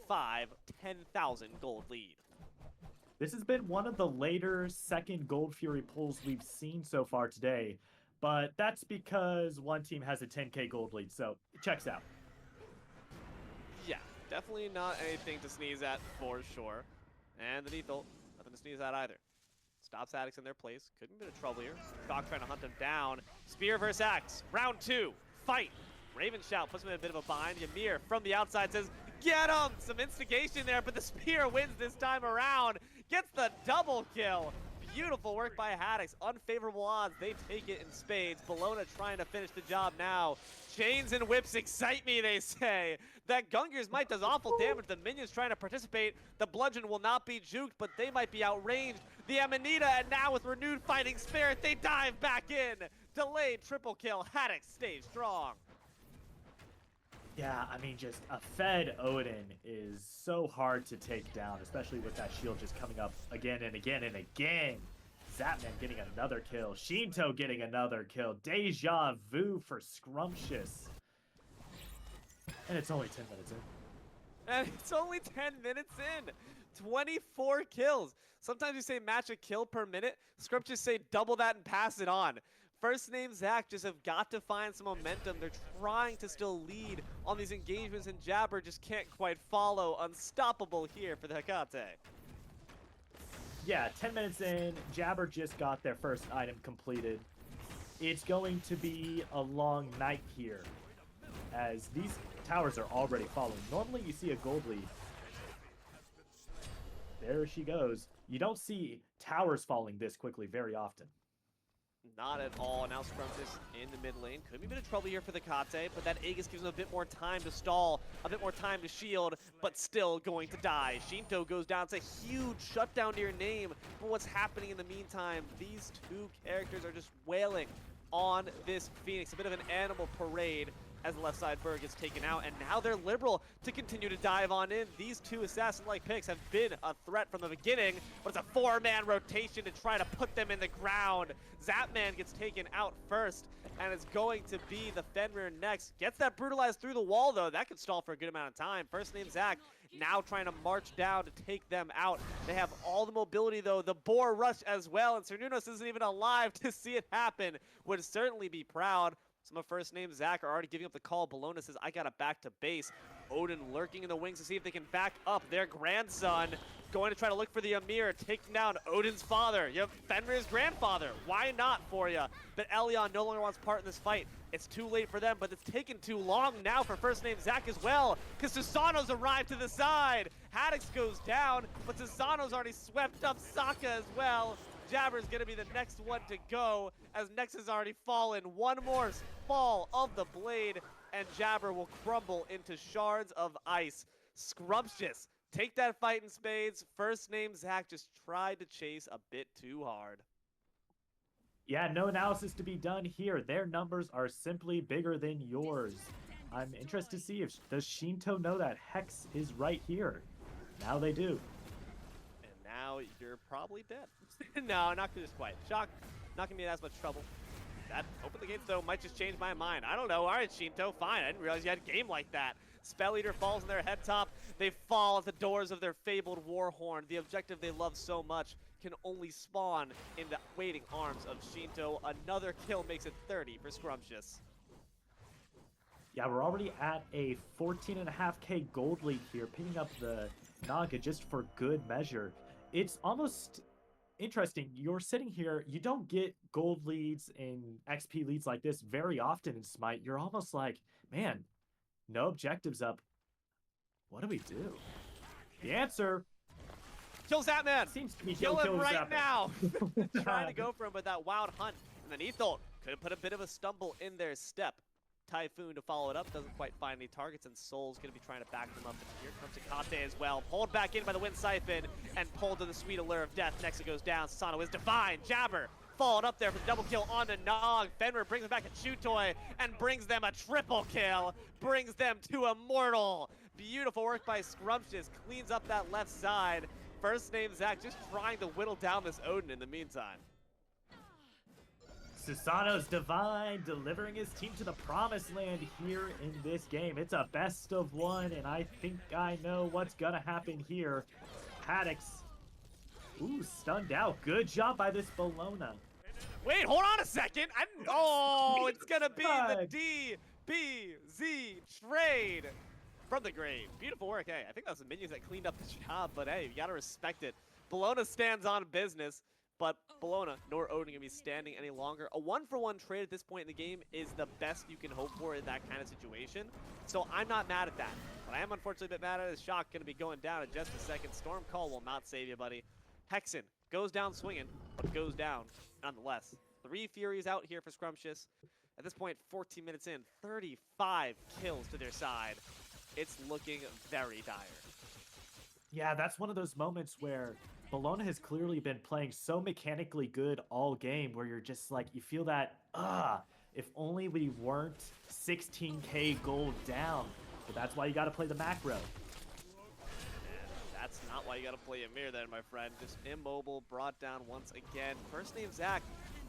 10,000 gold lead. This has been one of the later second Gold Fury pulls we've seen so far today, but that's because one team has a 10k gold lead, so it checks out. Yeah, definitely not anything to sneeze at for sure. And the Neathel, nothing to sneeze at either. Stops Addicts in their place. Couldn't be in trouble here. Shock trying to hunt him down. Spear versus Axe. Round 2. Fight. Raven Shout puts him in a bit of a bind. Ymir from the outside says, Get him! Some instigation there, but the spear wins this time around. Gets the double kill. Beautiful work by Hi-rez. Unfavorable odds. They take it in spades. Bologna trying to finish the job now. Chains and whips excite me, they say. That Gunger's Might does awful damage. The minions trying to participate. The bludgeon will not be juked, but they might be outranged. The Amanita, and now with renewed fighting spirit, they dive back in. Delayed triple kill. Hi-rez stays strong. Yeah, I mean, just a fed Odin is so hard to take down, especially with that shield just coming up again and again and again. Zapman getting another kill. Shinto getting another kill. Deja vu for Scrumptious. And it's only 10 minutes in. And it's only 10 minutes in. 24 kills. Sometimes you say match a kill per minute. Scrumptious say double that and pass it on. First name Zach just have got to find some momentum. They're trying to still lead on these engagements, and Jabber just can't quite follow. Unstoppable here for the Hecate. Yeah, 10 minutes in, Jabber just got their first item completed. It's going to be a long night here, as these towers are already falling. Normally you see a gold lead. There she goes. You don't see towers falling this quickly very often. Not at all. Now Scrumptious in the mid lane. Could be a bit of trouble here for the Kate, but that Aegis gives him a bit more time to stall, a bit more time to shield, but still going to die. Shinto goes down. It's a huge shutdown to your name, but what's happening in the meantime? These two characters are just wailing on this Phoenix. A bit of an animal parade as the left side Berg gets taken out, and now they're liberal to continue to dive on in. These two assassin-like picks have been a threat from the beginning, but it's a four-man rotation to try to put them in the ground. Zapman gets taken out first, and it's going to be the Fenrir next. Gets that brutalized through the wall, though. That could stall for a good amount of time. First name Zach now trying to march down to take them out. They have all the mobility, though. The boar rush as well, and Cernunos isn't even alive to see it happen. Would certainly be proud. Some of first name Zach are already giving up the call. Bologna says, I got to back to base. Odin lurking in the wings to see if they can back up their grandson. Going to try to look for the Amir, taking down Odin's father. You have Fenrir's grandfather. Why not for you? But Avion no longer wants part in this fight. It's too late for them, but it's taken too long now for first name Zach as well, because Susano's arrived to the side. Hi-rez goes down, but Susano's already swept up Sokka as well. Jabber's going to be the next one to go, as Nex has already fallen. One more fall of the blade, and Jabber will crumble into shards of ice. Scrumptious, take that fight in spades. First name Zach just tried to chase a bit too hard. Yeah, no analysis to be done here. Their numbers are simply bigger than yours. I'm interested to see if does Shinto know that Hex is right here. Now they do. And now you're probably dead. No, not just quite. Shock, not gonna be in as much trouble. That open the gates though might just change my mind. I don't know. All right, Shinto, fine. I didn't realize you had a game like that. Spell Eater falls on their head top. They fall at the doors of their fabled Warhorn. The objective they love so much can only spawn in the waiting arms of Shinto. Another kill makes it 30 for Scrumptious. Yeah, we're already at a 14.5k gold lead here, picking up the Naga just for good measure. It's almost interesting. You're sitting here, you don't get gold leads and XP leads like this very often in Smite. You're almost like, man, no objectives up. What do we do? The answer... Kill Zapman! Seems to be kill him right Zapman. now! Trying to go for him with that wild hunt. And then Ethol could put a bit of a stumble in their step. Typhoon to follow it up, doesn't quite find any targets, and Soul's going to be trying to back them up. And here comes Hecate as well. Pulled back in by the Wind Siphon, and pulled to the sweet allure of death. Next it goes down. Sasano is divine. Jabber followed up there for the double kill on the Nog. Fenrir brings him back a Chew Toy, and brings them a triple kill. Brings them to Immortal. Beautiful work by Scrumptious. Cleans up that left side. First name Zach just trying to whittle down this Odin in the meantime. Susano's divine, delivering his team to the promised land here in this game. It's a best of one, and I think I know what's gonna happen here. Hi-rez, ooh, stunned out. Good job by this Bologna. Wait, hold on a second. Oh, it's gonna be the DBZ trade from the grave. Beautiful work. Hey, I think that was the minions that cleaned up the job, but hey, you gotta respect it. Bologna stands on business. But Bologna nor Odin going to be standing any longer. A 1-for-1 trade at this point in the game is the best you can hope for in that kind of situation. So I'm not mad at that. What I am unfortunately a bit mad at is Shock going to be going down in just a second. Storm Call will not save you, buddy. Hexen goes down swinging, but goes down nonetheless. 3 Furies out here for Scrumptious. At this point, 14 minutes in, 35 kills to their side. It's looking very dire. Yeah, that's one of those moments where Bologna has clearly been playing so mechanically good all game where you're just like, you feel that, if only we weren't 16k gold down. But that's why you got to play the macro. And that's not why you got to play Ymir then, my friend. Just immobile, brought down once again. First name Zach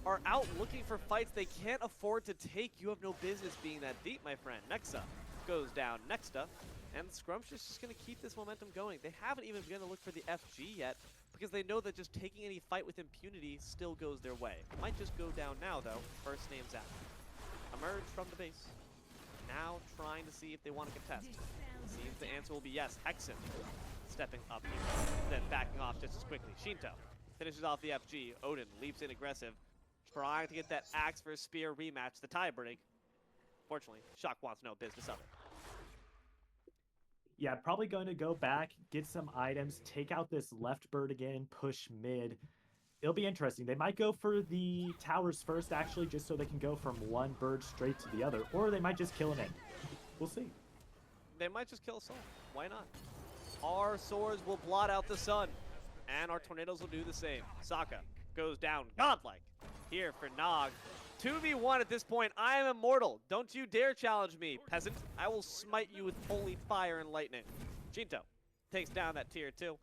are out looking for fights they can't afford to take. You have no business being that deep, my friend. Nexa goes down. Nexta. And Scrumptious is just going to keep this momentum going. They haven't even begun to look for the FG yet because they know that just taking any fight with impunity still goes their way. Might just go down now, though. First name Zach. Emerge from the base. Now trying to see if they want to contest. Seems the answer will be yes. Hexen stepping up here, then backing off just as quickly. Shinto finishes off the FG. Odin leaps in aggressive, trying to get that axe for a spear rematch, the tie break. Fortunately, Shock wants no business of it. Yeah, probably going to go back, get some items, take out this left bird again, push mid. It'll be interesting. They might go for the towers first, actually, just so they can go from one bird straight to the other. Or they might just kill an egg. We'll see. They might just kill a soul. Why not? Our swords will blot out the sun, and our tornadoes will do the same. Sokka goes down godlike. Here for Nog. 2v1 at this point. I am immortal. Don't you dare challenge me, peasant. I will smite you with holy fire and lightning. Shinto takes down that tier 2.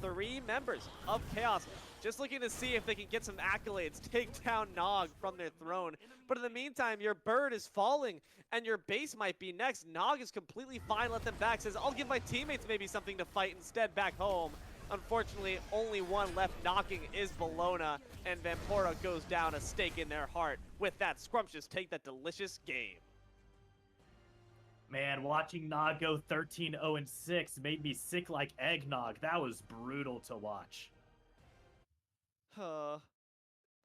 3 members of Chaos just looking to see if they can get some accolades, take down Nog from their throne. But in the meantime, your bird is falling, and your base might be next. Nog is completely fine, let them back, says, I'll give my teammates maybe something to fight instead back home. Unfortunately, only one left knocking is Bologna, and Vampora goes down a stake in their heart. With that, Scrumptious take that delicious game. Man, watching Nog go 13-0-6 made me sick like eggnog. That was brutal to watch. Rough.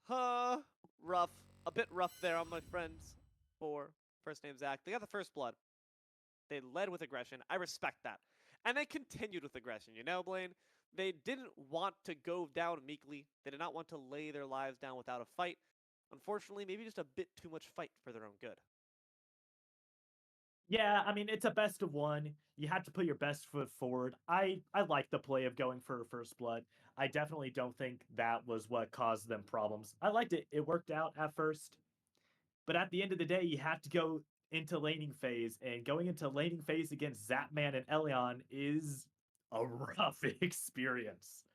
A bit rough there on my friends for first name Zach. They got the first blood. They led with aggression. I respect that. And they continued with aggression, you know, Blaine? They didn't want to go down meekly. They did not want to lay their lives down without a fight. Unfortunately, maybe just a bit too much fight for their own good. Yeah, I mean, it's a best of one. You have to put your best foot forward. I like the play of going for first blood. I definitely don't think that was what caused them problems. I liked it. It worked out at first. But at the end of the day, you have to go into laning phase. And going into laning phase against Zapman and Elion is a rough experience.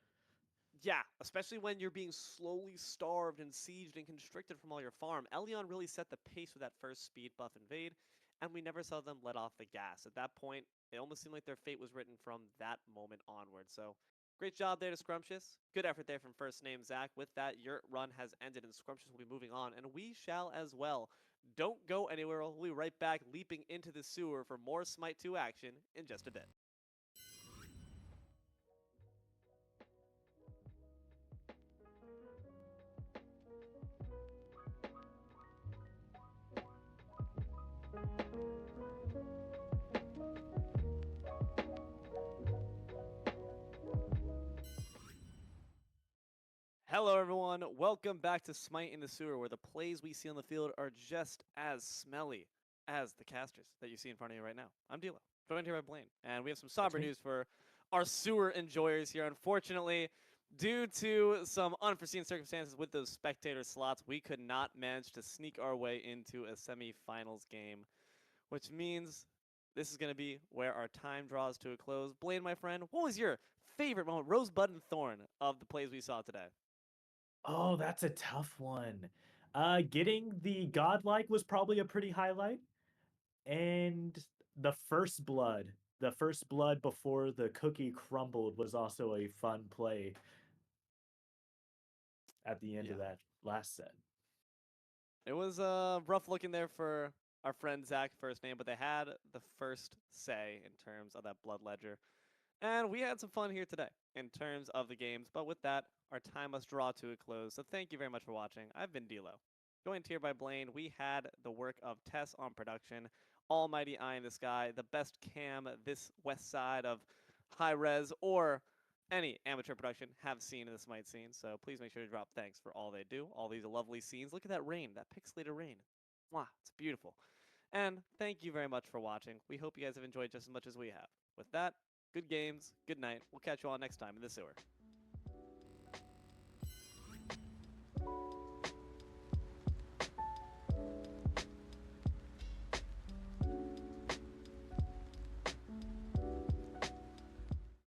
Yeah, especially when you're being slowly starved and sieged and constricted from all your farm. Elion really set the pace with that first speed buff invade, and we never saw them let off the gas. At that point, it almost seemed like their fate was written from that moment onward. So, great job there to Scrumptious. Good effort there from first name Zach. With that, your run has ended, and Scrumptious will be moving on, and we shall as well. Don't go anywhere. We'll be right back, leaping into the sewer for more Smite 2 action in just a bit. Hello everyone, welcome back to Smite in the Sewer, where the plays we see on the field are just as smelly as the casters that you see in front of you right now. I'm Deelo, joined here by Blaine, and we have some somber news for our sewer enjoyers here. Unfortunately, due to some unforeseen circumstances with those spectator slots, we could not manage to sneak our way into a semi-finals game, which means this is going to be where our time draws to a close. Blaine, my friend, what was your favorite moment, Rosebud and Thorn, of the plays we saw today? Oh, that's a tough one. Getting the godlike was probably a pretty highlight. And the first blood before the cookie crumbled was also a fun play at the end of that last set. It was rough looking there for our friend Zach, first name, but they had the first say in terms of that blood ledger. And we had some fun here today in terms of the games, but with that, our time must draw to a close. So thank you very much for watching. I've been Deelo. Joined here by Blaine, we had the work of Tess on production, Almighty Eye in the Sky, the best cam this west side of Hi-rez or any amateur production have seen in the Smite scene. So please make sure to drop thanks for all they do, all these lovely scenes. Look at that rain, that pixelated rain. Wow, it's beautiful. And thank you very much for watching. We hope you guys have enjoyed just as much as we have. With that, good games, good night. We'll catch you all next time in the sewer.